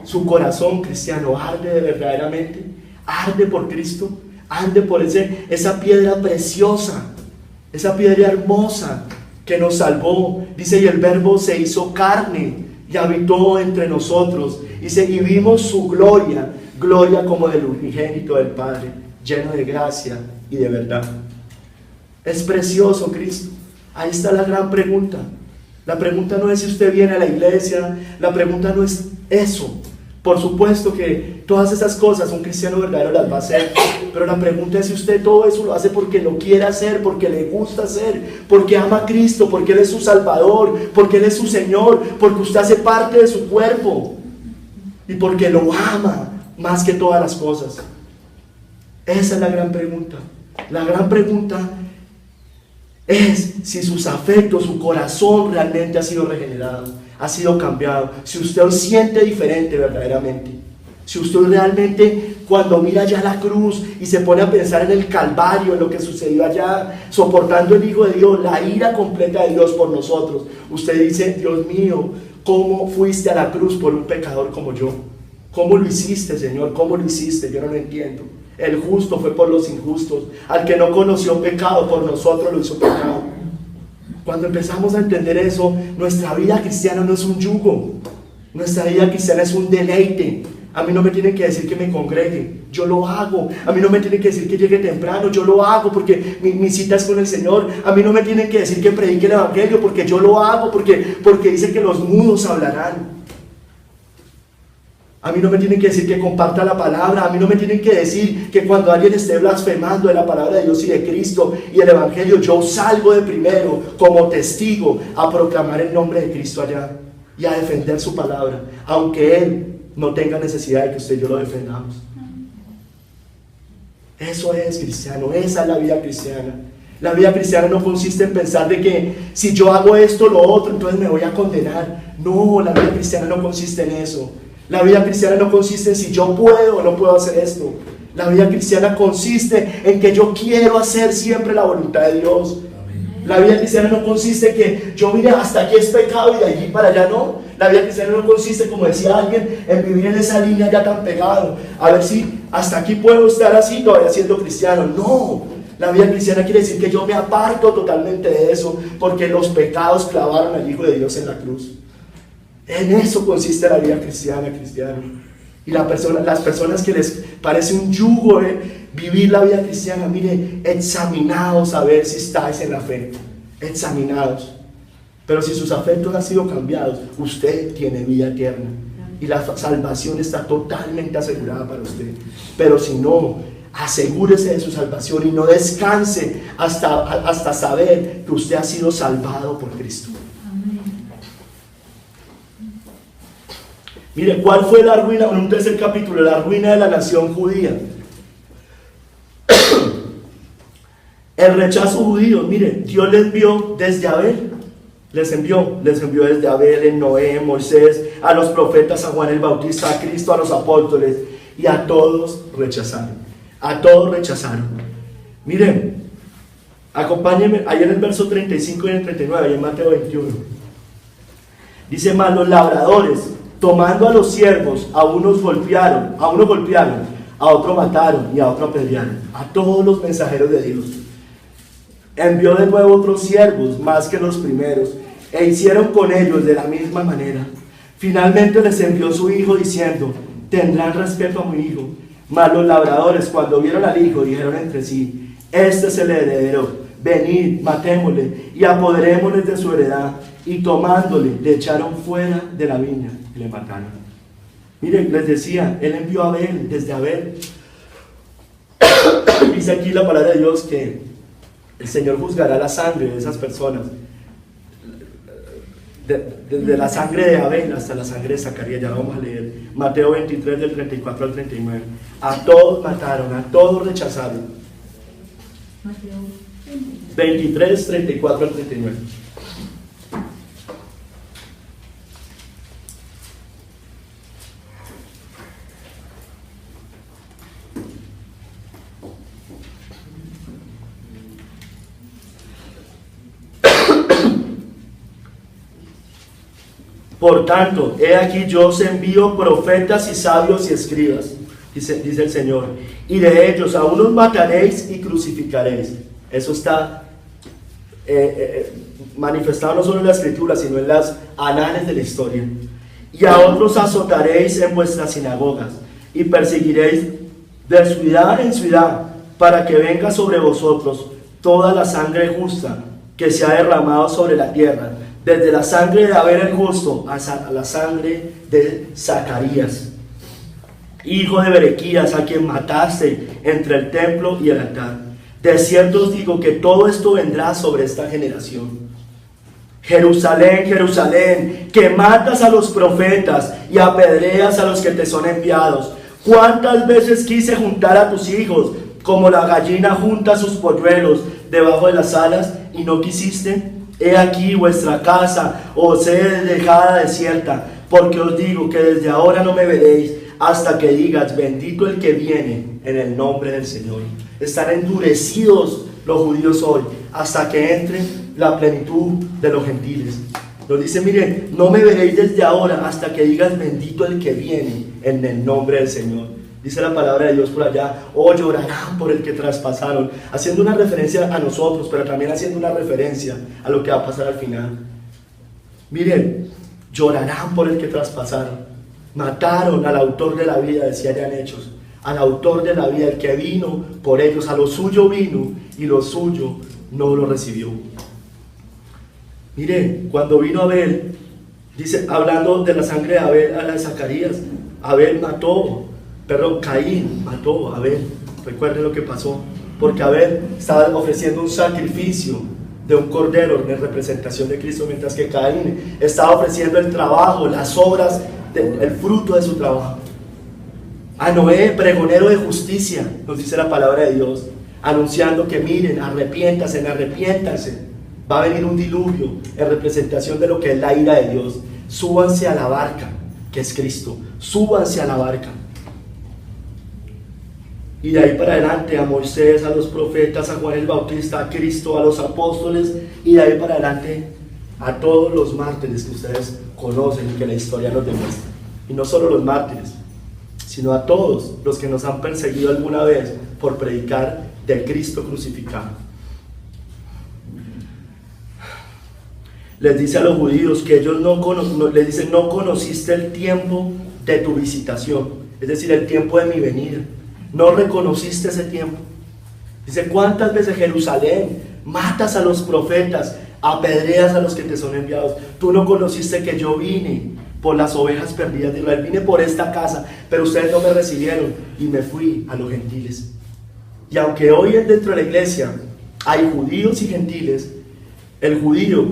Su corazón, cristiano, arde de verdaderamente, arde por Cristo, arde por esa piedra preciosa, esa piedra hermosa que nos salvó. Dice, y el Verbo se hizo carne y habitó entre nosotros. Dice, y vimos su gloria, gloria como del unigénito del Padre, lleno de gracia y de verdad. Es precioso Cristo. Ahí está la gran pregunta. La pregunta no es si usted viene a la iglesia, la pregunta no es eso. Por supuesto que todas esas cosas un cristiano verdadero las va a hacer, pero la pregunta es si usted todo eso lo hace porque lo quiere hacer, porque le gusta hacer, porque ama a Cristo, porque Él es su Salvador, porque Él es su Señor, porque usted hace parte de su cuerpo y porque lo ama más que todas las cosas. Esa es la gran pregunta. La gran pregunta es si sus afectos, su corazón realmente ha sido regenerado, ha sido cambiado, si usted lo siente diferente verdaderamente, si usted realmente cuando mira ya la cruz y se pone a pensar en el Calvario, en lo que sucedió allá, soportando el Hijo de Dios, la ira completa de Dios por nosotros, usted dice, Dios mío, ¿cómo fuiste a la cruz por un pecador como yo? ¿Cómo lo hiciste, Señor? ¿Cómo lo hiciste? Yo no lo entiendo. El justo fue por los injustos, al que no conoció pecado, por nosotros lo hizo pecado. Cuando empezamos a entender eso, nuestra vida cristiana no es un yugo, nuestra vida cristiana es un deleite. A mí no me tienen que decir que me congregue, yo lo hago. A mí no me tienen que decir que llegue temprano, yo lo hago porque mi cita es con el Señor. A mí no me tienen que decir que predique el Evangelio porque yo lo hago, porque dice que los mudos hablarán. A mí no me tienen que decir que comparta la palabra. A mí no me tienen que decir que cuando alguien esté blasfemando de la palabra de Dios y de Cristo y el Evangelio, yo salgo de primero como testigo a proclamar el nombre de Cristo allá y a defender su palabra, aunque Él no tenga necesidad de que usted y yo lo defendamos. Eso es cristiano, esa es la vida cristiana. La vida cristiana no consiste en pensar de que si yo hago esto, lo otro, entonces me voy a condenar. No, la vida cristiana no consiste en eso. La vida cristiana no consiste en si yo puedo o no puedo hacer esto. La vida cristiana consiste en que yo quiero hacer siempre la voluntad de Dios. Amén. La vida cristiana no consiste en que yo mire hasta aquí es pecado y de allí para allá no. La vida cristiana no consiste, como decía alguien, en vivir en esa línea ya tan pegado. A ver si hasta aquí puedo estar así todavía siendo cristiano. No. La vida cristiana quiere decir que yo me aparto totalmente de eso porque los pecados clavaron al Hijo de Dios en la cruz. En eso consiste la vida cristiana, cristiano. Y las personas que les parece un yugo vivir la vida cristiana, mire, examinados a ver si estáis en la fe, examinados. Pero si sus afectos han sido cambiados, usted tiene vida eterna y la salvación está totalmente asegurada para usted. Pero si no, asegúrese de su salvación y no descanse hasta saber que usted ha sido salvado por Cristo. Mire, ¿cuál fue la ruina? En un tercer capítulo, la ruina de la nación judía. El rechazo judío, mire, Dios les envió desde Abel, les envió desde Abel, en Noé, en Moisés, a los profetas, a Juan el Bautista, a Cristo, a los apóstoles, y a todos rechazaron. Miren, acompáñenme, ahí en el verso 35 y en el 39, ahí en Mateo 21. Dice, mas los labradores, tomando a los siervos, a uno golpearon, a otro mataron y a otro apedrearon. A todos los mensajeros de Dios, envió de nuevo otros siervos más que los primeros, e hicieron con ellos de la misma manera. Finalmente les envió su hijo diciendo: tendrán respeto a mi hijo. Mas los labradores, cuando vieron al hijo, dijeron entre sí: este es el heredero, venid, matémosle y apoderémosle de su heredad. Y tomándole, le echaron fuera de la viña y le mataron. Miren, les decía, él envió a Abel, desde Abel. Dice aquí la palabra de Dios que el Señor juzgará la sangre de esas personas, desde la sangre de Abel hasta la sangre de Zacarías. Ya vamos a leer Mateo 23 del 34 al 39. A todos mataron, a todos rechazaron. 23, 34 al 39. Por tanto, he aquí yo os envío profetas y sabios y escribas, dice el Señor, y de ellos a unos mataréis y crucificaréis. Eso está manifestado no solo en la Escritura, sino en las anales de la historia. Y a otros azotaréis en vuestras sinagogas, y perseguiréis de ciudad en ciudad, para que venga sobre vosotros toda la sangre justa que se ha derramado sobre la tierra, desde la sangre de Abel el justo hasta la sangre de Zacarías, hijo de Berequías, a quien mataste entre el templo y el altar. De cierto os digo que todo esto vendrá sobre esta generación. Jerusalén, Jerusalén, que matas a los profetas y apedreas a los que te son enviados. ¿Cuántas veces quise juntar a tus hijos, como la gallina junta sus polluelos debajo de las alas, y no quisiste? He aquí vuestra casa os he dejada desierta, porque os digo que desde ahora no me veréis, hasta que digas: bendito el que viene en el nombre del Señor. Están endurecidos los judíos hoy, hasta que entre la plenitud de los gentiles. Nos dice: miren, no me veréis desde ahora, hasta que digas: bendito el que viene en el nombre del Señor. Dice la palabra de Dios por allá: oh, llorarán por el que traspasaron, haciendo una referencia a nosotros, pero también haciendo una referencia a lo que va a pasar al final. Miren, llorarán por el que traspasaron. Mataron al autor de la vida, decía ya en Hechos, al autor de la vida, el que vino por ellos. A lo suyo vino y lo suyo no lo recibió. Miren, cuando vino Abel, dice, hablando de la sangre de Abel a la de Zacarías, Abel mató, Caín mató a Abel. Recuerden lo que pasó, porque Abel estaba ofreciendo un sacrificio de un cordero en representación de Cristo, mientras que Caín estaba ofreciendo el trabajo, las obras, el fruto de su trabajo. A Noé, pregonero de justicia, nos dice la palabra de Dios, anunciando que miren, arrepiéntanse, va a venir un diluvio en representación de lo que es la ira de Dios. Súbanse a la barca, que es Cristo, súbanse a la barca. Y de ahí para adelante a Moisés, a los profetas, a Juan el Bautista, a Cristo, a los apóstoles, y de ahí para adelante a todos los mártires que ustedes conocen y que la historia nos demuestra. Y no solo los mártires, sino a todos los que nos han perseguido alguna vez por predicar de Cristo crucificado. Les dice a los judíos que ellos les dicen: no conociste el tiempo de tu visitación, es decir, el tiempo de mi venida. No reconociste ese tiempo. Dice: ¿cuántas veces, Jerusalén, matas a los profetas, apedreas a los que te son enviados? Tú no conociste que yo vine por las ovejas perdidas de Israel, vine por esta casa, pero ustedes no me recibieron y me fui a los gentiles. Y aunque hoy dentro de la iglesia hay judíos y gentiles, el judío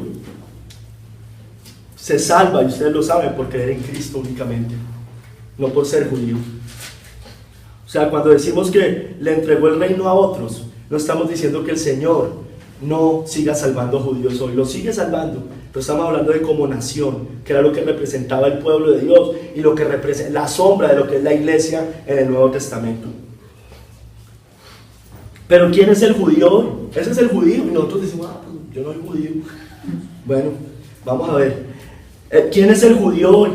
se salva, y ustedes lo saben, por creer en Cristo únicamente, no por ser judío. O sea, cuando decimos que le entregó el reino a otros, no estamos diciendo que el Señor no siga salvando judíos hoy, lo sigue salvando, pero estamos hablando de como nación, que era lo que representaba el pueblo de Dios y lo que representa la sombra de lo que es la iglesia en el Nuevo Testamento. Pero ¿quién es el judío hoy? Ese es el judío, y nosotros decimos: pues yo no soy judío. Bueno, vamos a ver. ¿Quién es el judío hoy?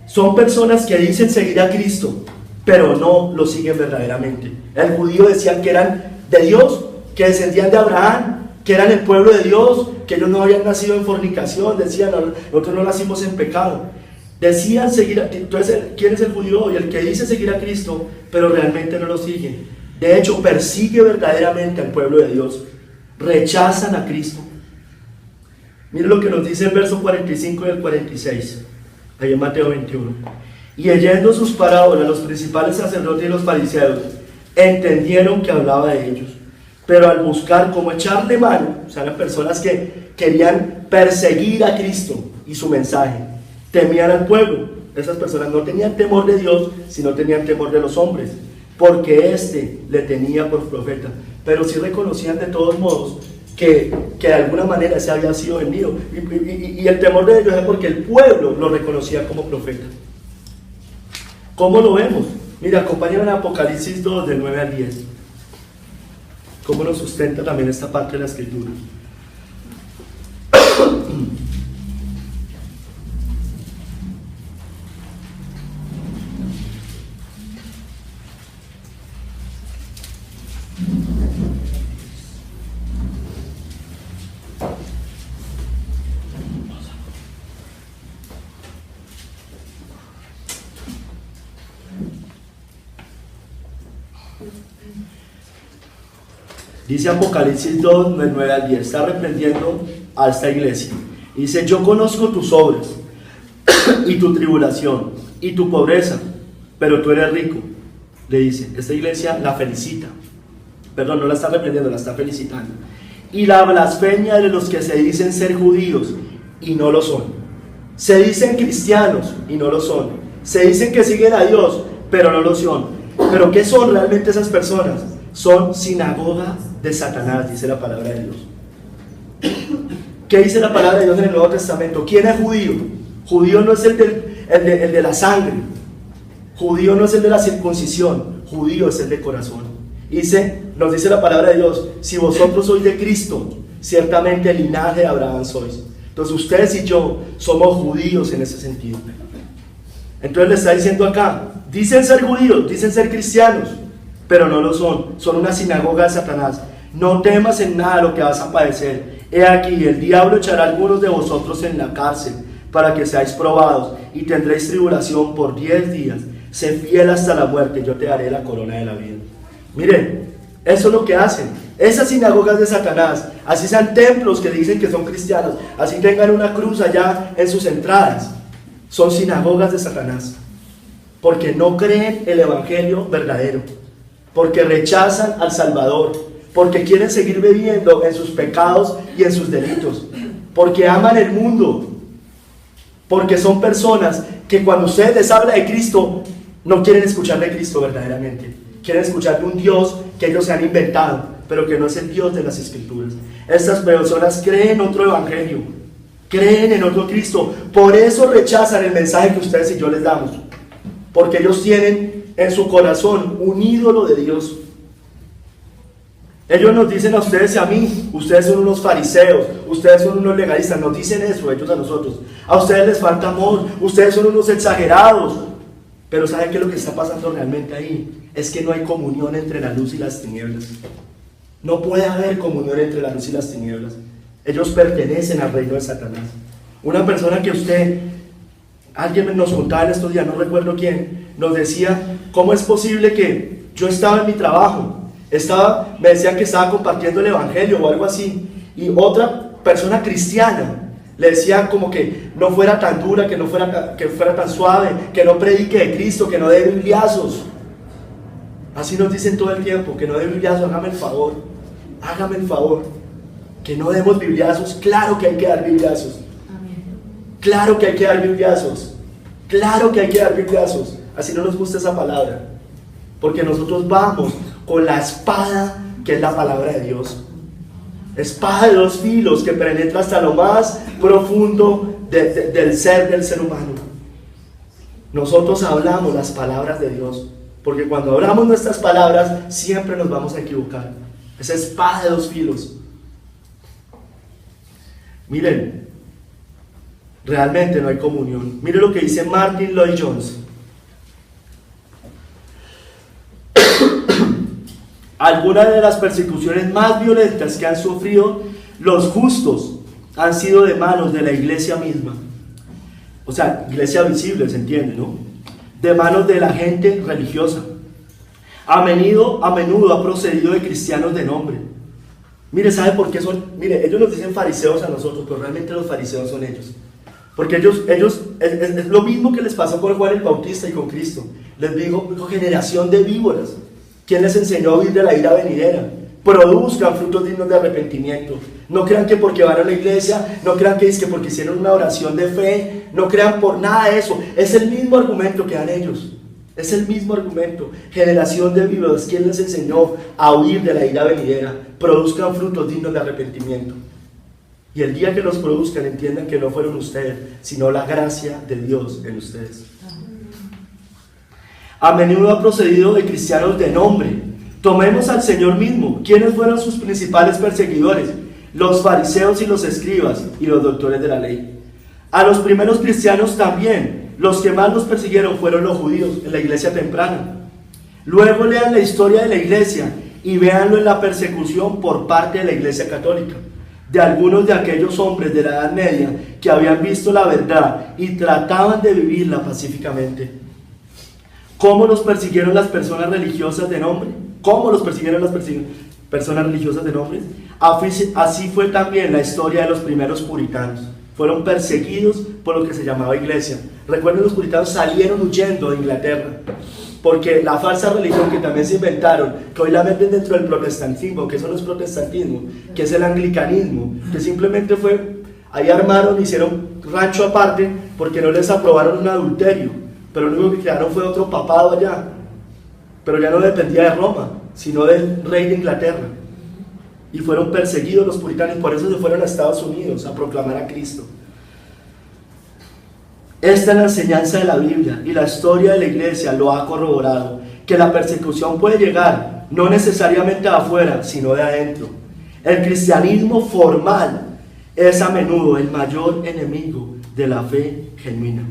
Son personas que dicen seguir a Cristo, pero no lo siguen verdaderamente. El judío decían que eran de Dios, que descendían de Abraham, que eran el pueblo de Dios, que ellos no habían nacido en fornicación, decían, nosotros no nacimos en pecado. Decían seguir a Cristo. Entonces, ¿quién es el judío hoy? El que dice seguir a Cristo, pero realmente no lo sigue. De hecho, persigue verdaderamente al pueblo de Dios. Rechazan a Cristo. Miren lo que nos dice el verso 45 y el 46, ahí en Mateo 21. Y oyendo sus parábolas, los principales sacerdotes y los fariseos entendieron que hablaba de ellos. Pero al buscar cómo echarle mano, o sea, eran personas que querían perseguir a Cristo y su mensaje, temían al pueblo. Esas personas no tenían temor de Dios, sino tenían temor de los hombres, porque éste le tenía por profeta. Pero sí reconocían de todos modos que de alguna manera ese había sido vendido. Y el temor de ellos es porque el pueblo lo reconocía como profeta. ¿Cómo lo vemos? Mira, acompáñame en Apocalipsis 2, del 9 al 10. ¿Cómo nos sustenta también esta parte de la Escritura? Dice Apocalipsis 2, del 9 al 10, está reprendiendo a esta iglesia. Dice, yo conozco tus obras y tu tribulación y tu pobreza, pero tú eres rico. Le dice, esta iglesia la felicita. Perdón, no la está reprendiendo, la está felicitando. Y la blasfemia de los que se dicen ser judíos y no lo son. Se dicen cristianos y no lo son. Se dicen que siguen a Dios, pero no lo son. ¿Pero qué son realmente esas personas? Son sinagoga de Satanás, dice la palabra de Dios. ¿Qué dice la palabra de Dios en el Nuevo Testamento? ¿Quién es judío? Judío no es el de la sangre. Judío no es el de la circuncisión. Judío es el de corazón. Nos dice la palabra de Dios, si vosotros sois de Cristo, ciertamente el linaje de Abraham sois. Entonces ustedes y yo somos judíos en ese sentido. Entonces le está diciendo acá, dicen ser judíos, dicen ser cristianos, pero no lo son. Son una sinagoga de Satanás. No temas en nada lo que vas a padecer. He aquí, el diablo echará a algunos de vosotros en la cárcel para que seáis probados y tendréis tribulación por 10 días. Sé fiel hasta la muerte, yo te daré la corona de la vida. Miren, eso es lo que hacen. Esas sinagogas de Satanás, así sean templos que dicen que son cristianos, así tengan una cruz allá en sus entradas, son sinagogas de Satanás. Porque no creen el evangelio verdadero. Porque rechazan al Salvador. Porque quieren seguir viviendo en sus pecados y en sus delitos. Porque aman el mundo. Porque son personas que cuando ustedes les habla de Cristo, no quieren escuchar de Cristo verdaderamente. Quieren escuchar de un Dios que ellos se han inventado, pero que no es el Dios de las Escrituras. Estas personas creen en otro evangelio, creen en otro Cristo. Por eso rechazan el mensaje que ustedes y yo les damos. Porque ellos tienen en su corazón un ídolo de Dios. Ellos nos dicen a ustedes y a mí, ustedes son unos fariseos, ustedes son unos legalistas, nos dicen eso ellos a nosotros. A ustedes les falta amor, ustedes son unos exagerados. Pero ¿saben qué es lo que está pasando realmente ahí? Es que no hay comunión entre la luz y las tinieblas. No puede haber comunión entre la luz y las tinieblas. Ellos pertenecen al reino de Satanás. Una persona que alguien nos contaba en estos días, no recuerdo quién, nos decía, ¿cómo es posible que yo estaba en mi trabajo? Me decían que estaba compartiendo el evangelio o algo así, y otra persona cristiana le decía como que no fuera tan dura, que fuera tan suave, que no predique de Cristo, que no dé bibliazos. Así nos dicen todo el tiempo, que no dé bibliazos, hágame el favor, que no demos bibliazos. Claro que hay que dar bibliazos. Claro que hay que dar bibliazos. Claro que hay que dar bibliazos. Así no nos gusta esa palabra. Porque nosotros vamos con la espada que es la palabra de Dios. Espada de dos filos que penetra hasta lo más profundo del ser humano. Nosotros hablamos las palabras de Dios. Porque cuando hablamos nuestras palabras siempre nos vamos a equivocar. Esa espada de dos filos. Miren, realmente no hay comunión. Miren lo que dice Martin Lloyd-Jones. Algunas de las persecuciones más violentas que han sufrido los justos han sido de manos de la iglesia misma. O sea, iglesia visible, se entiende, ¿no? De manos de la gente religiosa. A menudo ha procedido de cristianos de nombre. Mire, ¿sabe por qué son? Mire, ellos nos dicen fariseos a nosotros, pero realmente los fariseos son ellos. Porque ellos es lo mismo que les pasó con Juan el Bautista y con Cristo. Les digo, generación de víboras. ¿Quién les enseñó a huir de la ira venidera? Produzcan frutos dignos de arrepentimiento. No crean que porque van a la iglesia, no crean que es que porque hicieron una oración de fe, no crean por nada de eso. Es el mismo argumento que dan ellos. Es el mismo argumento. Generación de víboras, ¿quién les enseñó a huir de la ira venidera? Produzcan frutos dignos de arrepentimiento. Y el día que los produzcan, entiendan que no fueron ustedes, sino la gracia de Dios en ustedes. A menudo ha procedido de cristianos de nombre. Tomemos al Señor mismo. ¿Quiénes fueron sus principales perseguidores? Los fariseos y los escribas y los doctores de la ley. A los primeros cristianos también. Los que más los persiguieron fueron los judíos en la iglesia temprana. Luego lean la historia de la iglesia y véanlo en la persecución por parte de la iglesia católica, de algunos de aquellos hombres de la Edad Media que habían visto la verdad y trataban de vivirla pacíficamente. ¿Cómo los persiguieron las personas religiosas de nombre? ¿Cómo los persiguieron las personas religiosas de nombre? Así fue también la historia de los primeros puritanos. Fueron perseguidos por lo que se llamaba iglesia. Recuerden, los puritanos salieron huyendo de Inglaterra, porque la falsa religión que también se inventaron, que hoy la meten dentro del protestantismo, que eso no es protestantismo, que es el anglicanismo, que simplemente fue, ahí armaron, hicieron rancho aparte, porque no les aprobaron un adulterio. Pero lo único que crearon fue otro papado allá, pero ya no dependía de Roma, sino del rey de Inglaterra. Y fueron perseguidos los puritanos, por eso se fueron a Estados Unidos a proclamar a Cristo. Esta es la enseñanza de la Biblia, y la historia de la iglesia lo ha corroborado, que la persecución puede llegar no necesariamente de afuera, sino de adentro. El cristianismo formal es a menudo el mayor enemigo de la fe genuina.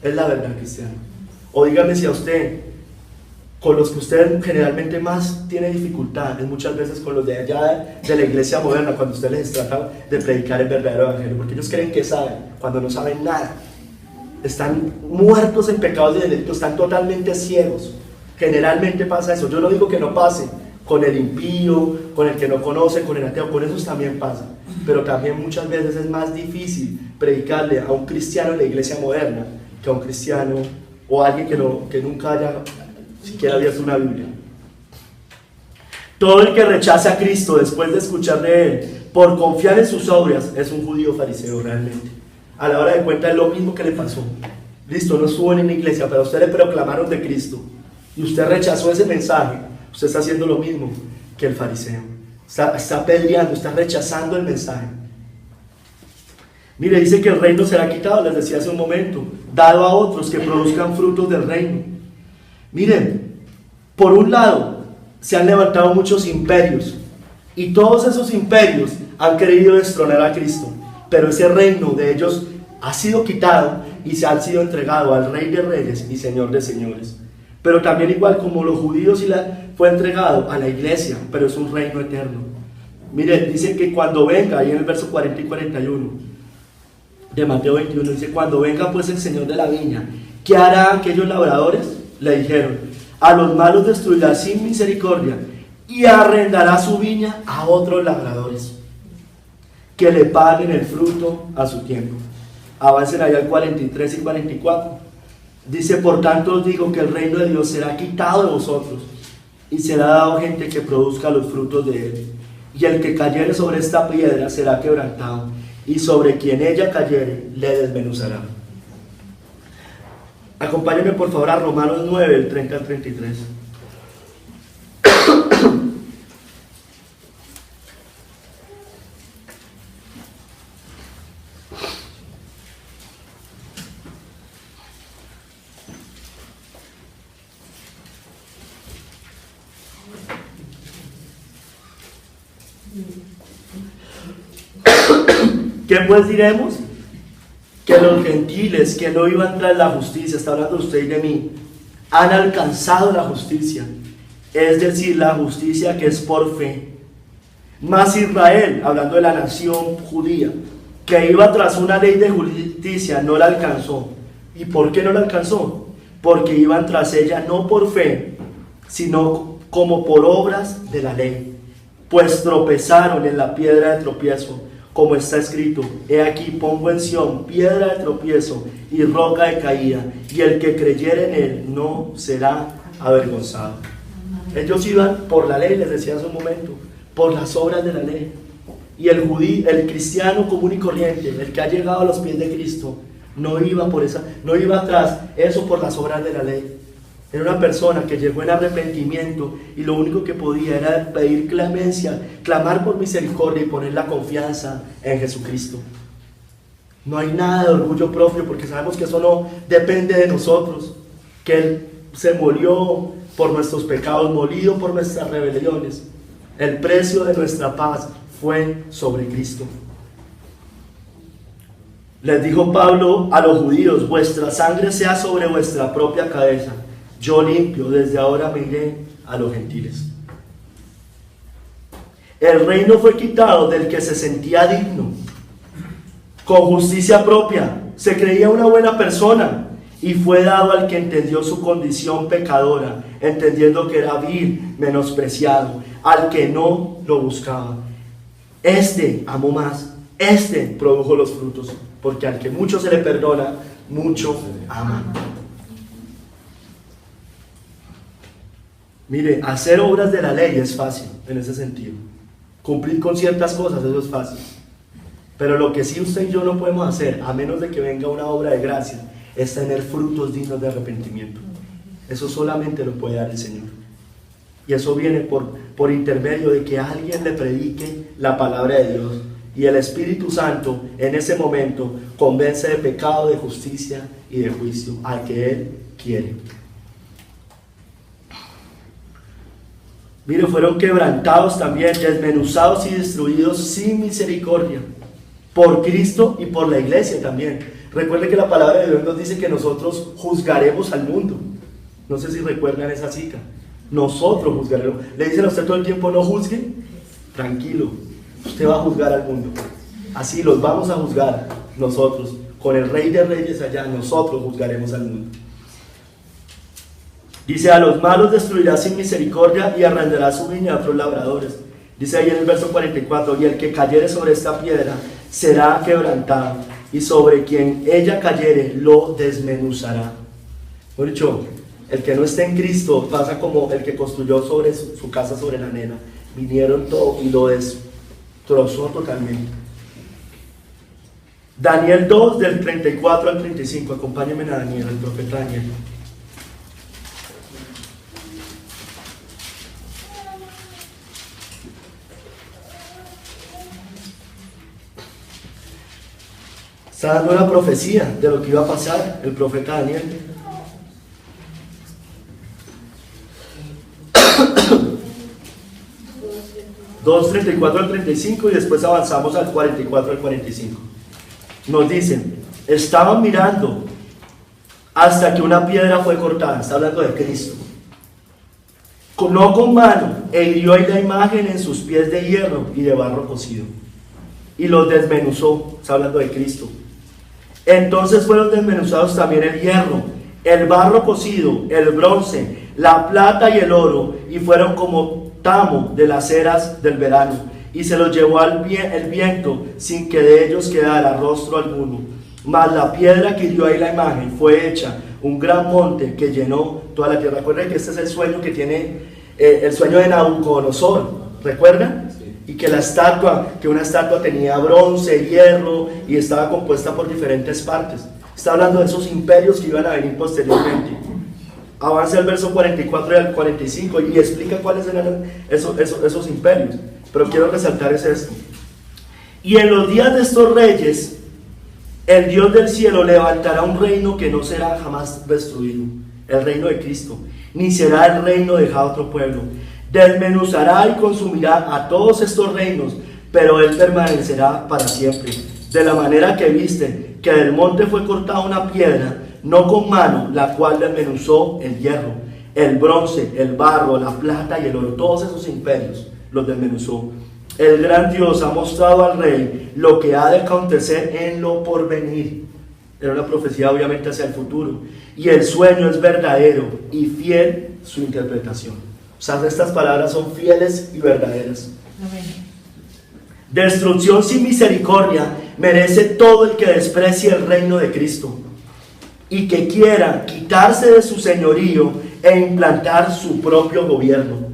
Es la verdad, cristiana. O dígame si a usted, con los que usted generalmente más tiene dificultad, es muchas veces con los de allá de la iglesia moderna, cuando usted les trata de predicar el verdadero evangelio, porque ellos creen que saben, cuando no saben nada. Están muertos en pecados y delitos, están totalmente ciegos. Generalmente pasa eso. Yo no digo que no pase con el impío, con el que no conoce, con el ateo, con esos también pasa. Pero también muchas veces es más difícil predicarle a un cristiano en la iglesia moderna que a un cristiano o a alguien que nunca haya siquiera abierto una Biblia. Todo el que rechaza a Cristo después de escuchar de Él por confiar en sus obras es un judío fariseo realmente. A la hora de cuenta es lo mismo que le pasó. Listo, no estuvo en la iglesia, pero a usted le proclamaron de Cristo y usted rechazó ese mensaje. Usted está haciendo lo mismo que el fariseo. Está apedreando, está rechazando el mensaje. Mire, dice que el reino será quitado, les decía hace un momento, dado a otros que produzcan frutos del reino. Miren, por un lado, se han levantado muchos imperios, y todos esos imperios han querido destronar a Cristo, pero ese reino de ellos ha sido quitado y se han sido entregado al Rey de Reyes y Señor de Señores. Pero también, igual como los judíos, fue entregado a la iglesia, pero es un reino eterno. Miren, dice que cuando venga, ahí en el verso 40 y 41 de Mateo 21, dice: cuando venga pues el Señor de la viña, ¿qué hará aquellos labradores? Le dijeron: a los malos destruirá sin misericordia y arrendará su viña a otros labradores que le paguen el fruto a su tiempo. Avancen allá al 43 y 44. Dice: por tanto os digo que el reino de Dios será quitado de vosotros y será dado gente que produzca los frutos de él. Y el que cayere sobre esta piedra será quebrantado, y sobre quien ella cayere le desmenuzará. Acompáñenme por favor a Romanos 9, el 30 al 33. ¿Qué pues diremos? Que los gentiles que no iban tras la justicia, está hablando usted y de mí, han alcanzado la justicia. es decir, la justicia que es por fe. Mas Israel, hablando de la nación judía, que iba tras una ley de justicia, no la alcanzó. ¿Y por qué no la alcanzó? Porque iban tras ella no por fe, sino como por obras de la ley. Pues tropezaron en la piedra de tropiezo, como está escrito: he aquí pongo en Sión piedra de tropiezo y roca de caída, y el que creyere en él no será avergonzado. Ellos iban por la ley, les decía hace un momento, por las obras de la ley. Y el judío, el cristiano común y corriente, el que ha llegado a los pies de Cristo, no iba tras eso por las obras de la ley. Era una persona que llegó en arrepentimiento y lo único que podía era pedir clemencia, clamar por misericordia y poner la confianza en Jesucristo. No hay nada de orgullo propio, porque sabemos que eso no depende de nosotros, que Él se murió por nuestros pecados, molido por nuestras rebeliones. El precio de nuestra paz fue sobre Cristo. Les dijo Pablo a los judíos: vuestra sangre sea sobre vuestra propia cabeza. Yo limpio, desde ahora me iré a los gentiles. El reino fue quitado del que se sentía digno, con justicia propia, se creía una buena persona, y fue dado al que entendió su condición pecadora, entendiendo que era vil, menospreciado, al que no lo buscaba. Este amó más, este produjo los frutos, porque al que mucho se le perdona, mucho ama. Mire, hacer obras de la ley es fácil en ese sentido. Cumplir con ciertas cosas, eso es fácil. Pero lo que sí usted y yo no podemos hacer, a menos de que venga una obra de gracia, es tener frutos dignos de arrepentimiento. Eso solamente lo puede dar el Señor. Y eso viene por intermedio de que alguien le predique la palabra de Dios. Y el Espíritu Santo en ese momento convence de pecado, de justicia y de juicio al que Él quiere. Mire, fueron quebrantados también, desmenuzados y destruidos sin misericordia, por Cristo y por la iglesia también. Recuerde que la palabra de Dios nos dice que nosotros juzgaremos al mundo. No sé si recuerdan esa cita. Nosotros juzgaremos. Le dicen a usted todo el tiempo: no juzgue. Tranquilo, usted va a juzgar al mundo. Así los vamos a juzgar nosotros. Con el Rey de Reyes allá, nosotros juzgaremos al mundo. Dice: a los malos destruirá sin misericordia y arrendará su viña a otros labradores. Dice ahí en el verso 44: y el que cayere sobre esta piedra será quebrantado, y sobre quien ella cayere lo desmenuzará. Por dicho, el que no esté en Cristo pasa como el que construyó sobre su casa sobre la arena. Vinieron todo y lo destrozó totalmente. Daniel 2, del 34 al 35. Acompáñenme a Daniel, el profeta Daniel. Está dando una profecía de lo que iba a pasar el profeta Daniel. Dos, 34 al 35 y después avanzamos al 44 al 45. Nos dicen: estaban mirando hasta que una piedra fue cortada. Está hablando de Cristo. No con mano, e hirió ahí la imagen en sus pies de hierro y de barro cocido, y los desmenuzó. Está hablando de Cristo. Entonces fueron desmenuzados también el hierro, el barro cocido, el bronce, la plata y el oro, y fueron como tamo de las eras del verano, y se los llevó el viento sin que de ellos quedara rostro alguno. Mas la piedra que dio ahí la imagen fue hecha un gran monte que llenó toda la tierra. Recuerden que este es el sueño que tiene, el sueño de Nabucodonosor. ¿Recuerdan? Y que una estatua tenía bronce, hierro, y estaba compuesta por diferentes partes. Está hablando de esos imperios que iban a venir posteriormente. Avanza el verso 44 y al 45 y explica cuáles eran esos imperios. Pero quiero resaltar esto. Y en los días de estos reyes, el Dios del cielo levantará un reino que no será jamás destruido, el reino de Cristo, ni será el reino dejado a otro pueblo. Desmenuzará y consumirá a todos estos reinos, pero Él permanecerá para siempre. De la manera que viste que del monte fue cortada una piedra, no con mano, la cual desmenuzó el hierro. el bronce, el barro, la plata y el oro, todos esos imperios los desmenuzó. El gran Dios ha mostrado al rey lo que ha de acontecer en lo porvenir. Era una profecía obviamente hacia el futuro. Y el sueño es verdadero y fiel su interpretación. O sea, estas palabras son fieles y verdaderas. Amén. Destrucción sin misericordia merece todo el que desprecie el reino de Cristo y que quiera quitarse de su señorío e implantar su propio gobierno.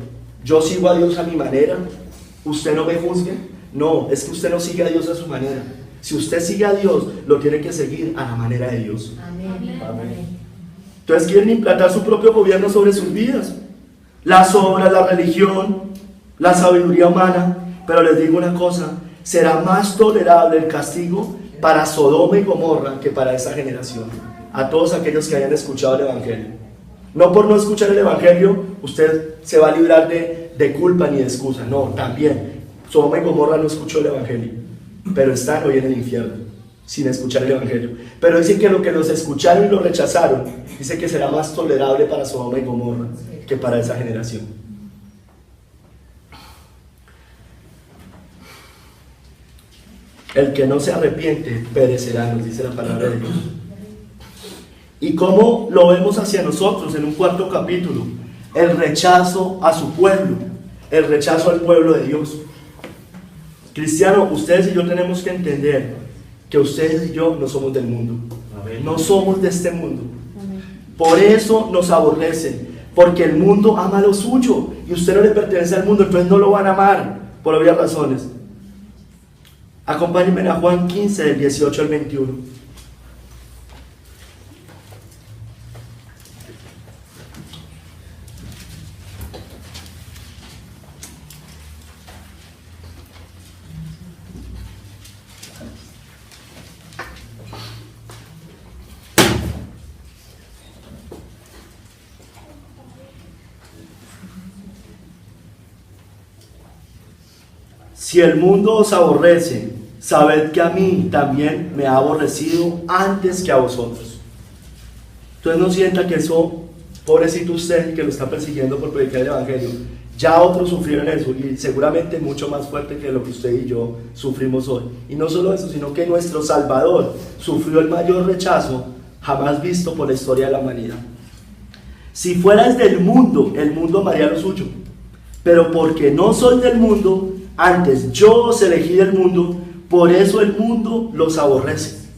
Yo sigo a Dios a mi manera, usted no me juzgue. No, es que usted no sigue a Dios a su manera. Si usted sigue a Dios, lo tiene que seguir a la manera de Dios. Amén. Amén. Entonces quieren implantar su propio gobierno sobre sus vidas, las obras, la religión, la sabiduría humana. Pero les digo una cosa, será más tolerable el castigo para Sodoma y Gomorra que para esa generación. A todos aquellos que hayan escuchado el Evangelio. No por no escuchar el Evangelio, usted se va a librar de culpa ni de excusa. No, también. Sodoma y Gomorra no escuchó el Evangelio, pero están hoy en el infierno, sin escuchar el Evangelio. Pero dice que lo que los escucharon y lo rechazaron, dice que será más tolerable para Sodoma y Gomorra que para esa generación. El que no se arrepiente perecerá, nos dice la palabra de Dios. ¿Y cómo lo vemos hacia nosotros en un cuarto capítulo? El rechazo a su pueblo, el rechazo al pueblo de Dios. Cristiano, ustedes y yo tenemos que entender que ustedes y yo no somos del mundo. No somos de este mundo. Por eso nos aborrecen, porque el mundo ama lo suyo y usted no le pertenece al mundo, entonces no lo van a amar por obvias razones. Acompáñenme a Juan 15, del 18 al 21. Si el mundo os aborrece, sabed que a mí también me ha aborrecido antes que a vosotros. Entonces no sienta que eso, pobrecito usted que lo está persiguiendo por predicar el Evangelio, ya otros sufrieron eso y seguramente mucho más fuerte que lo que usted y yo sufrimos hoy. Y no solo eso, sino que nuestro Salvador sufrió el mayor rechazo jamás visto por la historia de la humanidad. Si fueras del mundo, el mundo amaría lo suyo, pero porque no soy del mundo, antes yo os elegí del mundo, por eso el mundo los aborrece.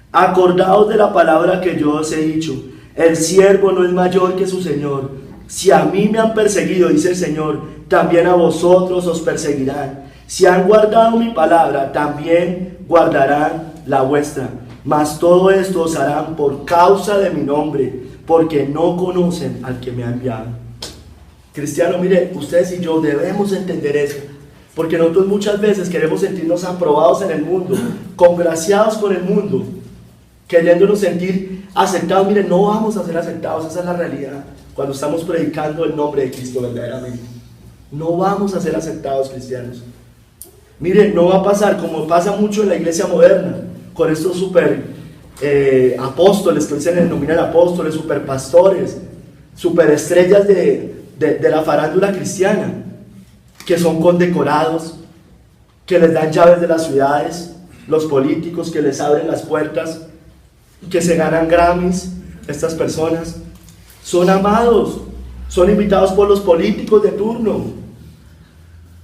Acordaos de la palabra que yo os he dicho, el siervo no es mayor que su Señor. Si a mí me han perseguido, dice el Señor, también a vosotros os perseguirán. Si han guardado mi palabra, también guardarán la vuestra. Mas todo esto os harán por causa de mi nombre, porque no conocen al que me ha enviado. Cristiano, mire, ustedes y yo debemos entender eso, porque nosotros muchas veces queremos sentirnos aprobados en el mundo, congraciados con el mundo, queriéndonos sentir aceptados. Mire, no vamos a ser aceptados, esa es la realidad, cuando estamos predicando el nombre de Cristo verdaderamente. No vamos a ser aceptados, cristianos. Mire, no va a pasar como pasa mucho en la iglesia moderna, con estos super apóstoles, que hoy se les denominan apóstoles, super pastores, super estrellas de la farándula cristiana, que son condecorados, que les dan llaves de las ciudades, los políticos que les abren las puertas, que se ganan Grammys. Estas personas son amados, son invitados por los políticos de turno.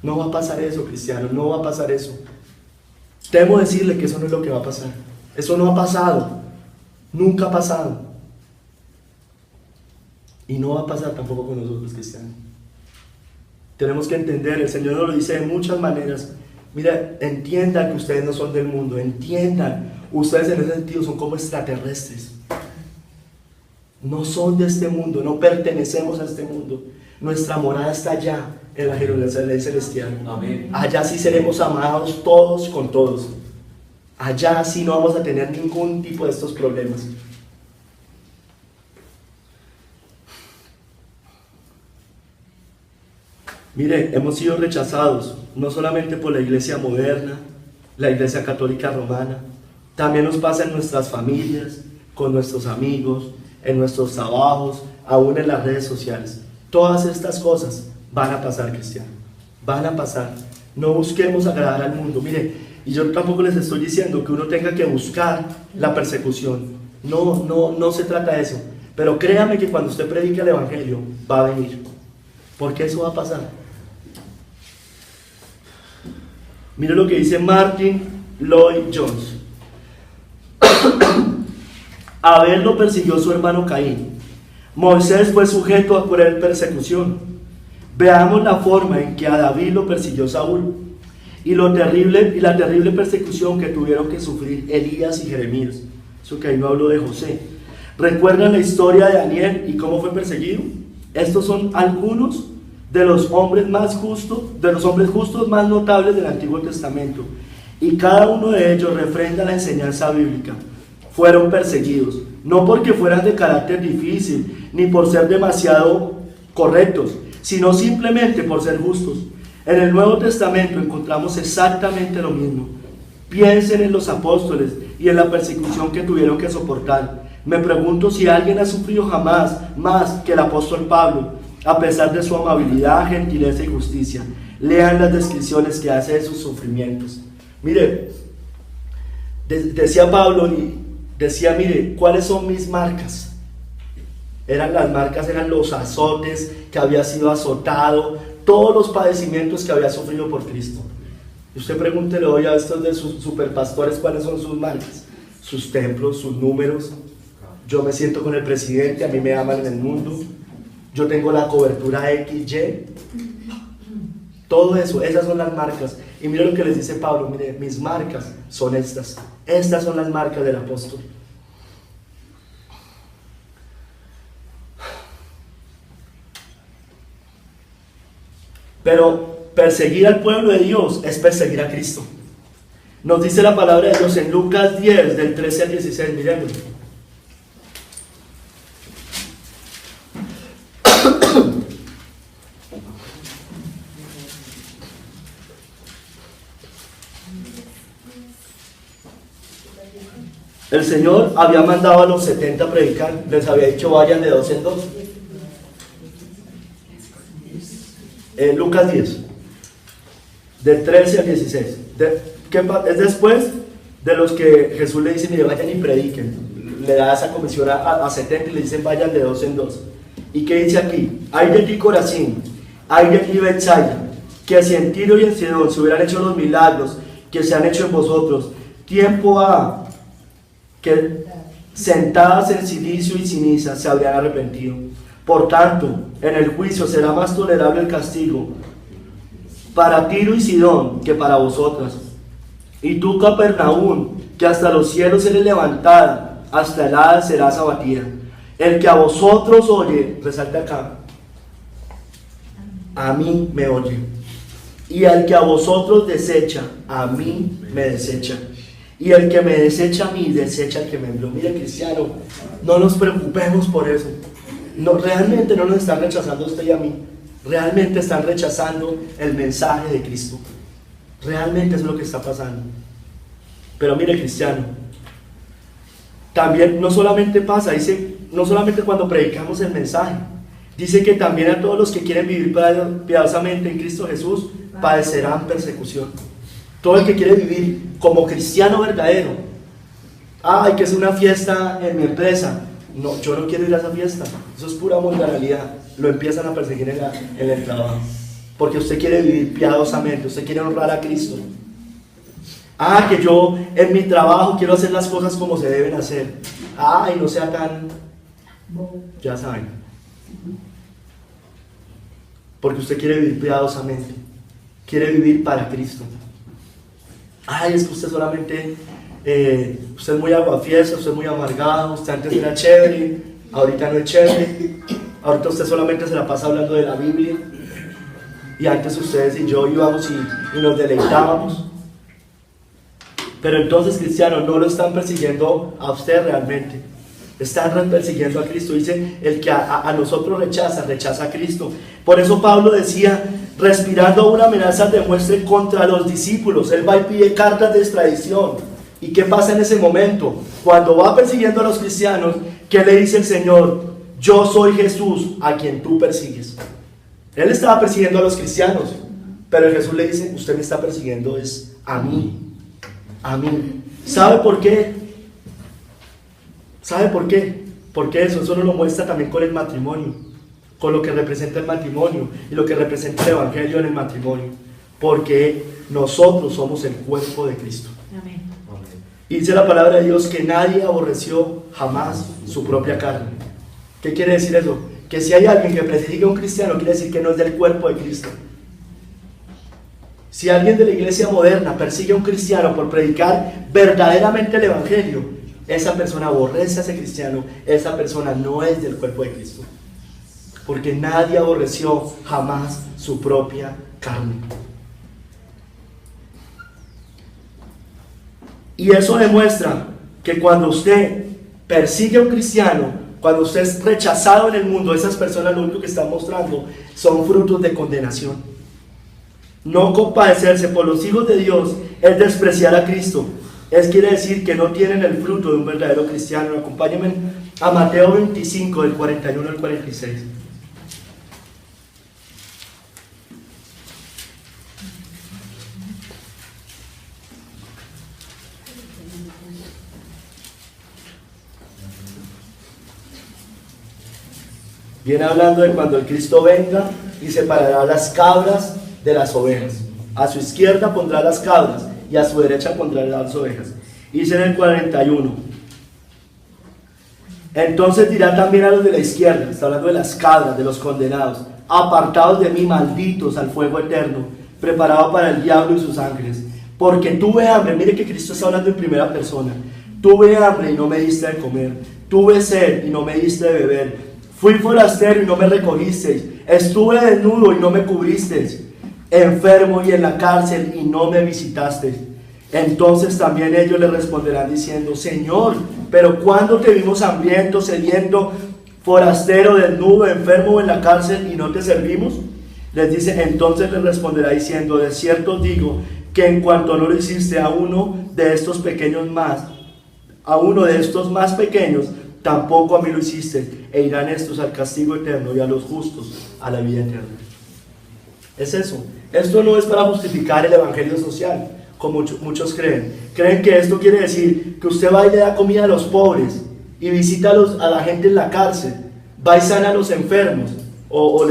No va a pasar eso, cristiano, no va a pasar eso. Temo decirle que eso no es lo que va a pasar. Eso no ha pasado, nunca ha pasado. Y no va a pasar tampoco con nosotros, cristianos. Tenemos que entender, el Señor nos lo dice de muchas maneras. Mira, entiendan que ustedes no son del mundo, entiendan, ustedes en ese sentido son como extraterrestres. No son de este mundo, no pertenecemos a este mundo. Nuestra morada está allá, en la Jerusalén celestial. Amén. Allá sí seremos amados todos con todos. Allá sí no vamos a tener ningún tipo de estos problemas. Mire, hemos sido rechazados, no solamente por la iglesia moderna, la iglesia católica romana, también nos pasa en nuestras familias, con nuestros amigos, en nuestros trabajos, aún en las redes sociales. Todas estas cosas van a pasar, cristiano, van a pasar. No busquemos agradar al mundo. Mire, y yo tampoco les estoy diciendo que uno tenga que buscar la persecución. No se trata de eso. Pero créame que cuando usted predique el evangelio, va a venir. Porque eso va a pasar. Mire lo que dice Martin Lloyd Jones. Abel lo persiguió su hermano Caín. Moisés fue sujeto a cruel persecución. Veamos la forma en que a David lo persiguió Saúl y la terrible persecución que tuvieron que sufrir Elías y Jeremías. Eso que ahí no hablo de José. ¿Recuerdan la historia de Daniel y cómo fue perseguido? Estos son algunos de los hombres justos más notables del Antiguo Testamento, y cada uno de ellos refrenda la enseñanza bíblica. Fueron perseguidos, no porque fueran de carácter difícil, ni por ser demasiado correctos, sino simplemente por ser justos. En el Nuevo Testamento encontramos exactamente lo mismo. Piensen en los apóstoles y en la persecución que tuvieron que soportar. Me pregunto si alguien ha sufrido jamás más que el apóstol Pablo, a pesar de su amabilidad, gentileza y justicia. Lean las descripciones que hace de sus sufrimientos. Mire, decía Pablo, y decía, mire, ¿cuáles son mis marcas? Las marcas eran los azotes, que había sido azotado, todos los padecimientos que había sufrido por Cristo. Y usted pregúntele hoy a estos de sus superpastores cuáles son sus marcas, sus templos, sus números. Yo me siento con el presidente, a mí me aman en el mundo, yo tengo la cobertura XY, todo eso, esas son las marcas. Y mire lo que les dice Pablo, mire, mis marcas son estas son las marcas del apóstol. Pero perseguir al pueblo de Dios es perseguir a Cristo. Nos dice la palabra de Dios en Lucas 10, del 13 al 16, miremos. El Señor había mandado a los 70 a predicar, les había dicho vayan de 2 en 2. Lucas 10, del 13 al 16. Es después de los que Jesús le dice, mire, vayan y prediquen. Le da esa comisión a 70 y le dicen vayan de 2 en 2. ¿Y qué dice aquí? Ay de ti, Corazín, ay de ti, Betsaida, que si en Tiro y en Sidón se hubieran hecho los milagros que se han hecho en vosotros, tiempo ha que sentadas en silicio y ceniza se habrían arrepentido. Por tanto, en el juicio será más tolerable el castigo para Tiro y Sidón que para vosotras. Y tú, Capernaum, que hasta los cielos eres levantada, hasta el Hades serás abatida. El que a vosotros oye, resalta acá, a mí me oye. Y al que a vosotros desecha, a mí me desecha. Y el que me desecha a mí, desecha al que me envió. Mire, cristiano, no nos preocupemos por eso. No, realmente no nos están rechazando a usted y a mí. Realmente están rechazando el mensaje de Cristo. Realmente es lo que está pasando. Pero mire, cristiano, también no solamente pasa, dice, no solamente cuando predicamos el mensaje, dice que también a todos los que quieren vivir piadosamente en Cristo Jesús padecerán persecución. Todo el que quiere vivir como cristiano verdadero, hay que hacer una fiesta en mi empresa. No, yo no quiero ir a esa fiesta. Eso es pura mundanalidad. Lo empiezan a perseguir en el trabajo. Porque usted quiere vivir piadosamente, usted quiere honrar a Cristo. Que yo en mi trabajo quiero hacer las cosas como se deben hacer. Y no sea tan... Ya saben. Porque usted quiere vivir piadosamente. Quiere vivir para Cristo. Es que usted solamente... usted es muy aguafiesta, usted es muy amargado, usted antes era chévere, ahorita no es chévere, ahorita usted solamente se la pasa hablando de la Biblia, y antes ustedes y yo íbamos y nos deleitábamos. Pero entonces, cristianos, no lo están persiguiendo a usted realmente, están persiguiendo a Cristo. Dice, el que a nosotros rechaza a Cristo. Por eso Pablo decía, respirando una amenaza demuestre contra los discípulos. Él va y pide cartas de extradición. ¿Y qué pasa en ese momento? Cuando va persiguiendo a los cristianos, ¿qué le dice el Señor? yo soy Jesús a quien tú persigues. Él estaba persiguiendo a los cristianos, pero Jesús le dice, usted me está persiguiendo es a mí, a mí. ¿Sabe por qué? ¿Sabe por qué? Porque eso nos lo muestra también con el matrimonio, con lo que representa el matrimonio y lo que representa el evangelio en el matrimonio, porque nosotros somos el cuerpo de Cristo. Amén. Y dice la palabra de Dios que nadie aborreció jamás su propia carne. ¿Qué quiere decir eso? Que si hay alguien que persigue a un cristiano, quiere decir que no es del cuerpo de Cristo. Si alguien de la iglesia moderna persigue a un cristiano por predicar verdaderamente el evangelio, esa persona aborrece a ese cristiano, esa persona no es del cuerpo de Cristo. Porque nadie aborreció jamás su propia carne. Y eso demuestra que cuando usted persigue a un cristiano, cuando usted es rechazado en el mundo, esas personas lo único que están mostrando son frutos de condenación. No compadecerse por los hijos de Dios es despreciar a Cristo. Quiere decir que no tienen el fruto de un verdadero cristiano. Acompáñenme a Mateo 25, del 41 al 46. Viene hablando de cuando el Cristo venga y separará las cabras de las ovejas. A su izquierda pondrá las cabras y a su derecha pondrá las ovejas. Dice en el 41. Entonces dirá también a los de la izquierda, está hablando de las cabras, de los condenados, apartados de mí, malditos, al fuego eterno, preparado para el diablo y sus ángeles. Porque tuve hambre, mire que Cristo está hablando en primera persona. Tuve hambre y no me diste de comer. Tuve sed y no me diste de beber. Fui forastero y no me recogisteis. Estuve desnudo y no me cubristeis. Enfermo y en la cárcel y no me visitasteis. Entonces también ellos le responderán diciendo, Señor, pero ¿cuándo te vimos hambriento, sediento, forastero, desnudo, enfermo o en la cárcel y no te servimos? Les dice, entonces les responderá diciendo, de cierto os digo que en cuanto no lo hiciste a uno de estos pequeños más, a uno de estos más pequeños, tampoco a mí lo hiciste, e irán estos al castigo eterno y a los justos a la vida eterna. Es eso. Esto no es para justificar el evangelio social, como muchos creen. Creen que esto quiere decir que usted va y le da comida a los pobres y visita a la gente en la cárcel, va y sana a los enfermos o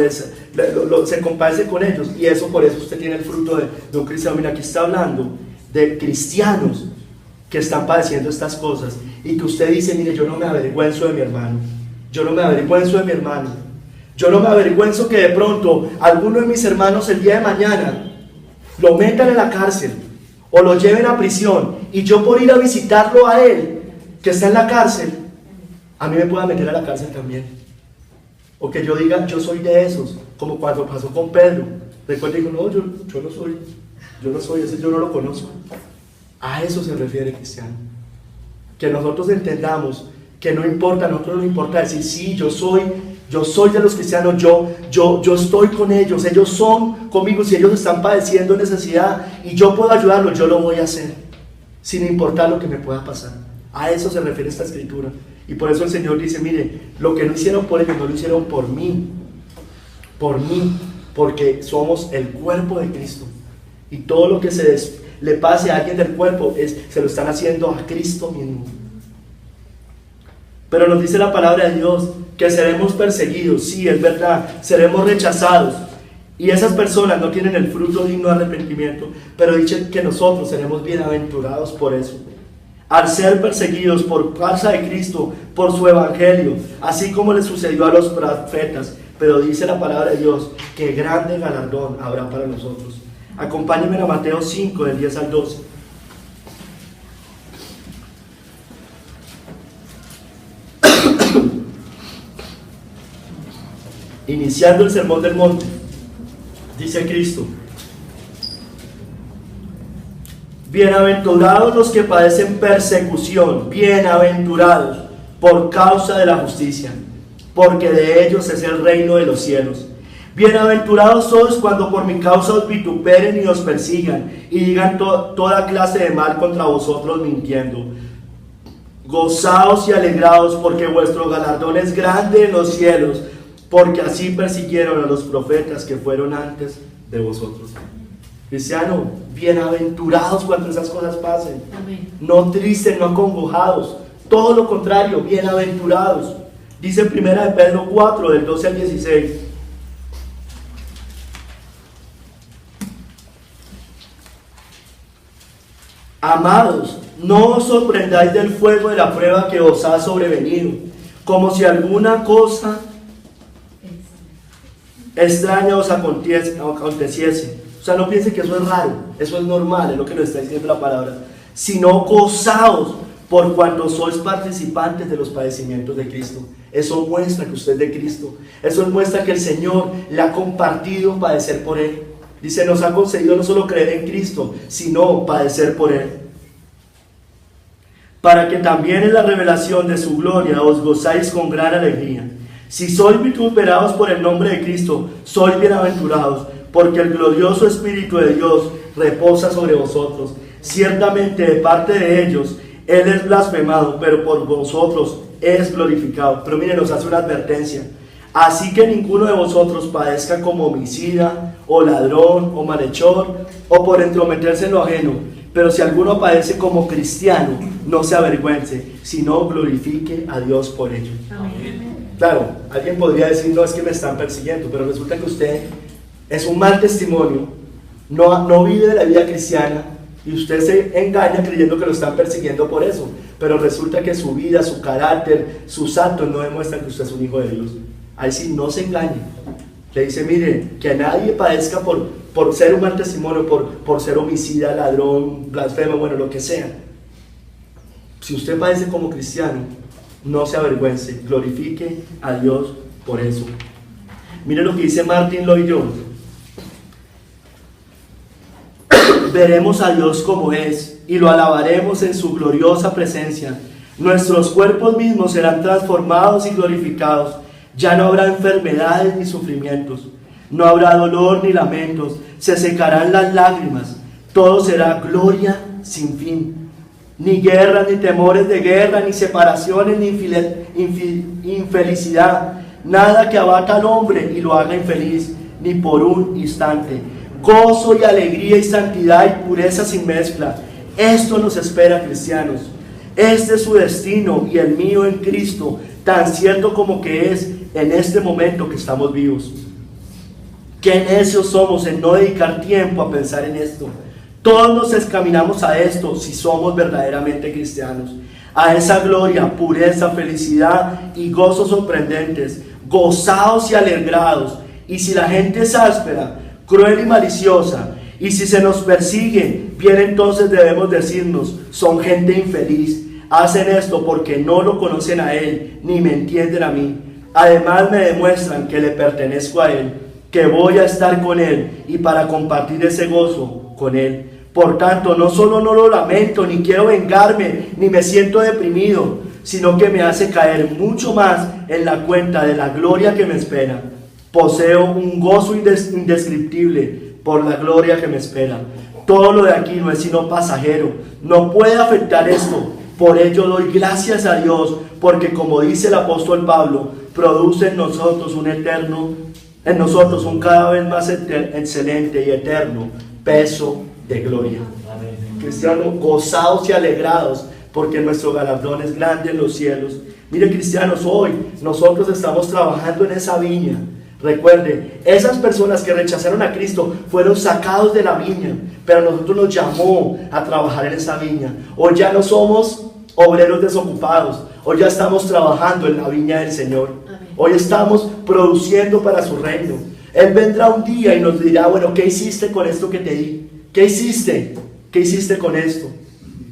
se compadece con ellos, y eso por eso usted tiene el fruto de un cristiano. Mira, aquí está hablando de cristianos que están padeciendo estas cosas y que usted dice, mire, yo no me avergüenzo de mi hermano, yo no me avergüenzo de mi hermano, yo no me avergüenzo que de pronto alguno de mis hermanos el día de mañana lo metan en la cárcel o lo lleven a prisión y yo por ir a visitarlo a él que está en la cárcel, a mí me pueda meter a la cárcel también, o que yo diga, yo soy de esos, como cuando pasó con Pedro. Después digo, no, yo no soy ese, yo no lo conozco. A eso se refiere cristiano. Que nosotros entendamos que no importa, a nosotros no importa decir, sí, yo soy de los cristianos, yo estoy con ellos, ellos son conmigo, si ellos están padeciendo necesidad y yo puedo ayudarlos, yo lo voy a hacer, sin importar lo que me pueda pasar. A eso se refiere esta escritura. Y por eso el Señor dice, mire, lo que no hicieron por ellos, no lo hicieron por mí, porque somos el cuerpo de Cristo. Y todo lo que le pase a alguien del cuerpo, se lo están haciendo a Cristo mismo. Pero nos dice la palabra de Dios que seremos perseguidos, sí, es verdad, seremos rechazados. Y esas personas no tienen el fruto digno de arrepentimiento, pero dicen que nosotros seremos bienaventurados por eso. Al ser perseguidos por causa de Cristo, por su evangelio, así como le sucedió a los profetas. Pero dice la palabra de Dios que grande galardón habrá para nosotros. Acompáñenme a Mateo 5, del 10 al 12. Iniciando el sermón del monte, dice Cristo: bienaventurados los que padecen persecución, bienaventurados por causa de la justicia, porque de ellos es el reino de los cielos. Bienaventurados sois cuando por mi causa os vituperen y os persigan, y digan toda clase de mal contra vosotros mintiendo. Gozaos y alegraos, porque vuestro galardón es grande en los cielos, porque así persiguieron a los profetas que fueron antes de vosotros. Cristiano, bienaventurados cuando esas cosas pasen. Amén. No tristes, no acongojados, todo lo contrario, bienaventurados. Dice en 1 de Pedro 4, del 12 al 16. Amados, no os sorprendáis del fuego de la prueba que os ha sobrevenido, como si alguna cosa extraña os aconteciese. O sea, no piensen que eso es raro, eso es normal, es lo que nos está diciendo la palabra. Sino gozaos por cuanto sois participantes de los padecimientos de Cristo. Eso muestra que usted es de Cristo. Eso muestra que el Señor le ha compartido padecer por Él. Dice, nos ha concedido no solo creer en Cristo, sino padecer por Él, para que también en la revelación de su gloria os gozáis con gran alegría. Si sois vituperados por el nombre de Cristo, sois bienaventurados, porque el glorioso Espíritu de Dios reposa sobre vosotros. Ciertamente de parte de ellos Él es blasfemado, pero por vosotros es glorificado. Pero miren, nos hace una advertencia. Así que ninguno de vosotros padezca como homicida, o ladrón, o malhechor, o por entrometerse en lo ajeno. Pero si alguno padece como cristiano, no se avergüence, sino glorifique a Dios por ello. Amén. Claro, alguien podría decir, no, es que me están persiguiendo, pero resulta que usted es un mal testimonio, no vive de la vida cristiana, y usted se engaña creyendo que lo están persiguiendo por eso, pero resulta que su vida, su carácter, sus actos no demuestran que usted es un hijo de Dios. Ahí sí, no se engañe. Le dice, mire, que nadie padezca por ser un mal testimonio, por ser homicida, ladrón, blasfemo, bueno, lo que sea. Si usted padece como cristiano, no se avergüence, glorifique a Dios por eso. Mire lo que dice Martin Lloyd Jones. Veremos a Dios como es y lo alabaremos en su gloriosa presencia. Nuestros cuerpos mismos serán transformados y glorificados. Ya no habrá enfermedades ni sufrimientos, no habrá dolor ni lamentos, se secarán las lágrimas, todo será gloria sin fin. Ni guerra, ni temores de guerra, ni separaciones, ni infelicidad, nada que abata al hombre y lo haga infeliz, ni por un instante. Gozo y alegría y santidad y pureza sin mezcla. Esto nos espera, cristianos. Este es su destino y el mío en Cristo, tan cierto como que es en este momento que estamos vivos. Qué necios somos en no dedicar tiempo a pensar en esto. Todos nos encaminamos a esto si somos verdaderamente cristianos, a esa gloria, pureza, felicidad y gozos sorprendentes. Gozaos y alegrados. Y si la gente es áspera, cruel y maliciosa, y si se nos persigue, bien, entonces debemos decirnos, son gente infeliz. Hacen esto porque no lo conocen a Él, ni me entienden a mí. Además me demuestran que le pertenezco a Él, que voy a estar con Él y para compartir ese gozo con Él. Por tanto, no solo no lo lamento, ni quiero vengarme, ni me siento deprimido, sino que me hace caer mucho más en la cuenta de la gloria que me espera. Poseo un gozo indescriptible por la gloria que me espera. Todo lo de aquí no es sino pasajero, no puede afectar esto. Por ello doy gracias a Dios, porque como dice el apóstol Pablo, produce en nosotros un cada vez más excelente y eterno peso de gloria. Cristianos, gozados y alegrados, porque nuestro galardón es grande en los cielos. Mire, cristianos, hoy nosotros estamos trabajando en esa viña. Recuerde, esas personas que rechazaron a Cristo fueron sacados de la viña, pero a nosotros nos llamó a trabajar en esa viña. Hoy ya no somos obreros desocupados, hoy ya estamos trabajando en la viña del Señor. Hoy estamos produciendo para su reino. Él vendrá un día y nos dirá, bueno, ¿qué hiciste con esto que te di? ¿Qué hiciste? ¿Qué hiciste con esto?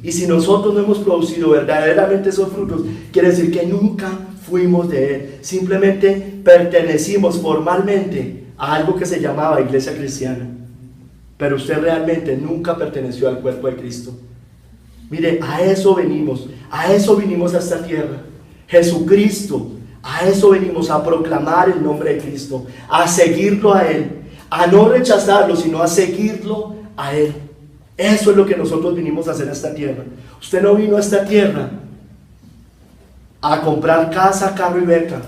Y si nosotros no hemos producido verdaderamente esos frutos, quiere decir que nunca fuimos de Él. Simplemente pertenecimos formalmente a algo que se llamaba iglesia cristiana. Pero usted realmente nunca perteneció al cuerpo de Cristo. Mire, a eso vinimos a esta tierra. Jesucristo, a eso venimos, a proclamar el nombre de Cristo, a seguirlo a Él, a no rechazarlo, sino a seguirlo a Él. Eso es lo que nosotros vinimos a hacer a esta tierra. Usted no vino a esta tierra a comprar casa, carro y beca.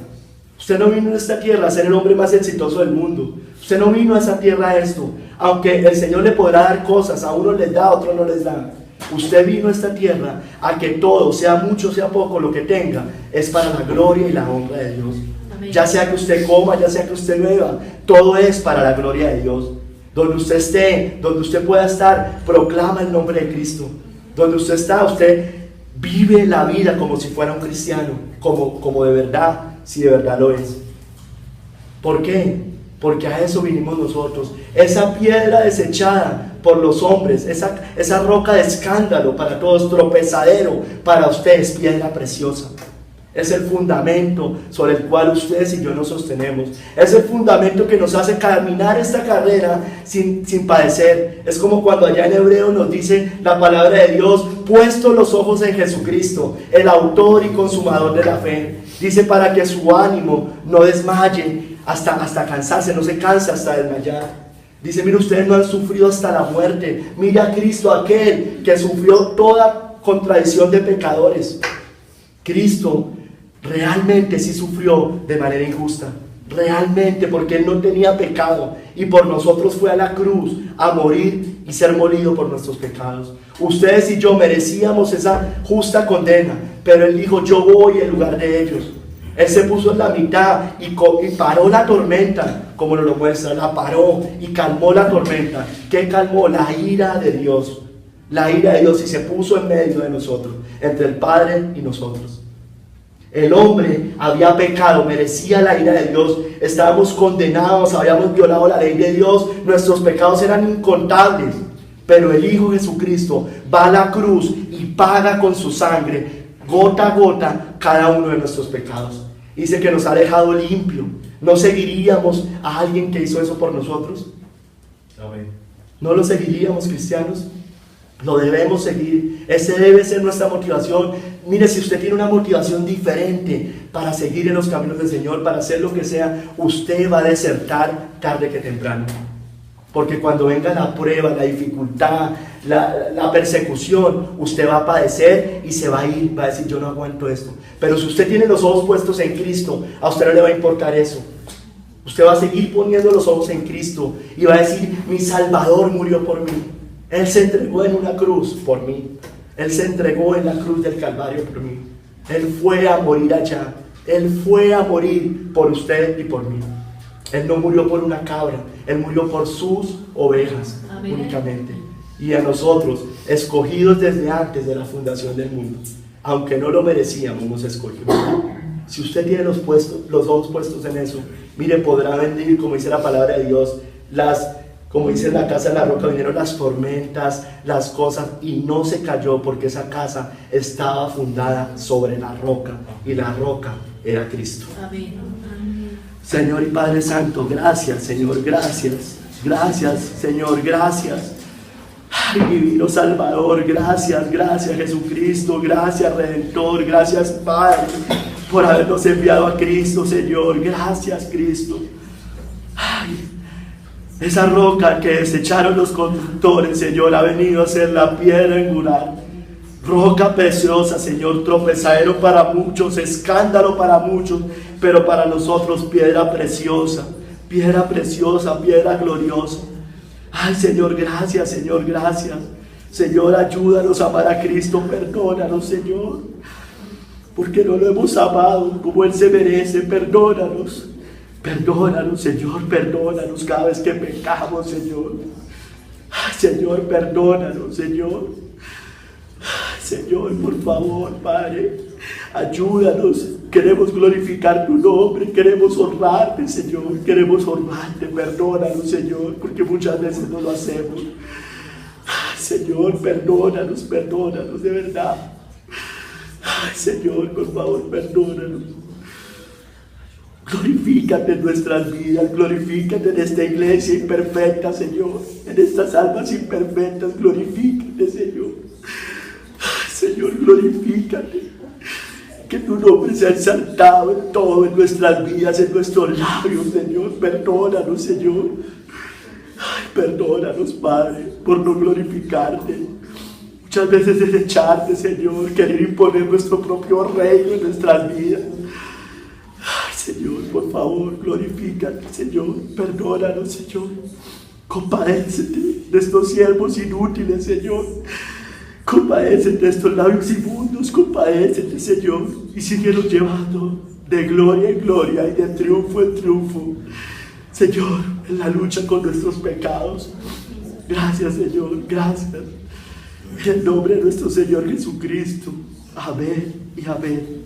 Usted no vino a esta tierra a ser el hombre más exitoso del mundo. Usted no vino a esta tierra a esto. Aunque el Señor le podrá dar cosas, a uno les da, a otro no les da. Usted vino a esta tierra a que todo, sea mucho, sea poco, lo que tenga, es para la gloria y la honra de Dios. Amén. Ya sea que usted coma, ya sea que usted beba, todo es para la gloria de Dios. Donde usted esté, donde usted pueda estar, proclama el nombre de Cristo. Donde usted está, usted vive la vida como si fuera un cristiano, como de verdad, si de verdad lo es. ¿Por qué? Porque a eso vinimos nosotros. Esa piedra desechada por los hombres, esa roca de escándalo para todos, tropezadero, para ustedes piedra preciosa. Es el fundamento sobre el cual ustedes y yo nos sostenemos. Es el fundamento que nos hace caminar esta carrera sin padecer. Es como cuando allá en Hebreo nos dice la palabra de Dios: puesto los ojos en Jesucristo, el autor y consumador de la fe. Dice, para que su ánimo no desmaye hasta cansarse, no se cansa hasta desmayar. Dice, mira, ustedes no han sufrido hasta la muerte. Mira a Cristo, aquel que sufrió toda contradicción de pecadores. Cristo realmente sí sufrió de manera injusta, realmente, porque Él no tenía pecado y por nosotros fue a la cruz a morir y ser molido por nuestros pecados. Ustedes y yo merecíamos esa justa condena, pero Él dijo, yo voy en lugar de ellos. Él se puso en la mitad y paró la tormenta, como nos lo muestra, la paró y calmó la tormenta. ¿Qué calmó? La ira de Dios. La ira de Dios, y se puso en medio de nosotros, entre el Padre y nosotros. El hombre había pecado, merecía la ira de Dios, estábamos condenados, habíamos violado la ley de Dios, nuestros pecados eran incontables, pero el Hijo Jesucristo va a la cruz y paga con su sangre, gota a gota, cada uno de nuestros pecados. Dice que nos ha dejado limpio. ¿No seguiríamos a alguien que hizo eso por nosotros? Amén. ¿No lo seguiríamos, cristianos? Lo debemos seguir. Ese debe ser nuestra motivación. Mire, si usted tiene una motivación diferente para seguir en los caminos del Señor, para hacer lo que sea, usted va a desertar tarde que temprano. Porque cuando venga la prueba, la dificultad, la persecución, usted va a padecer y se va a ir, va a decir, yo no aguanto esto. Pero si usted tiene los ojos puestos en Cristo, a usted no le va a importar eso. Usted va a seguir poniendo los ojos en Cristo y va a decir, mi Salvador murió por mí. Él se entregó en una cruz por mí. Él se entregó en la cruz del Calvario por mí. Él fue a morir allá. Él fue a morir por usted y por mí. Él no murió por una cabra. Él murió por sus ovejas. Amén. Únicamente. Y a nosotros, escogidos desde antes de la fundación del mundo, aunque no lo merecíamos, nos escogió. Si usted tiene los ojos puestos en eso, mire, podrá venir, como dice la palabra de Dios, como dice en la casa de la roca, vinieron las tormentas, las cosas, y no se cayó porque esa casa estaba fundada sobre la roca, y la roca era Cristo. Amén. Señor y Padre Santo, gracias, Señor, gracias. Gracias, Señor, gracias. Ay, divino Salvador, gracias, gracias Jesucristo, gracias Redentor, gracias Padre, por habernos enviado a Cristo, Señor, gracias Cristo. Ay, esa roca que desecharon los constructores, Señor, ha venido a ser la piedra angular. Roca preciosa, Señor, tropezadero para muchos, escándalo para muchos, pero para nosotros piedra preciosa, piedra gloriosa. Ay, Señor, gracias, Señor, gracias. Señor, ayúdanos a amar a Cristo, perdónanos, Señor, porque no lo hemos amado como Él se merece, perdónanos. Perdónanos, Señor, perdónanos cada vez que pecamos, Señor. Ay, Señor, perdónanos, Señor. Ay, Señor, por favor, Padre, ayúdanos. Queremos glorificar tu nombre, queremos honrarte, Señor, queremos honrarte. Perdónanos, Señor, porque muchas veces no lo hacemos. Ay, Señor, perdónanos, de verdad. Ay, Señor, por favor, perdónanos. Glorifícate en nuestras vidas, glorifícate en esta iglesia imperfecta, Señor, en estas almas imperfectas, glorifícate, Señor. Ay, Señor, glorifícate. Que tu nombre sea exaltado en todo, en nuestras vidas, en nuestros labios, Señor. Perdónanos, Señor. Ay, perdónanos, Padre, por no glorificarte. Muchas veces es echarte, Señor, querer imponer nuestro propio reino en nuestras vidas. Ay, Señor, por favor, glorifícate, Señor, perdónanos, Señor. Compadécete de estos siervos inútiles, Señor. Compadécete de estos labios inmundos, compadécete, Señor, y síguenos llevando de gloria en gloria y de triunfo en triunfo, Señor, en la lucha con nuestros pecados. Gracias, Señor, gracias. En el nombre de nuestro Señor Jesucristo. Amén y amén.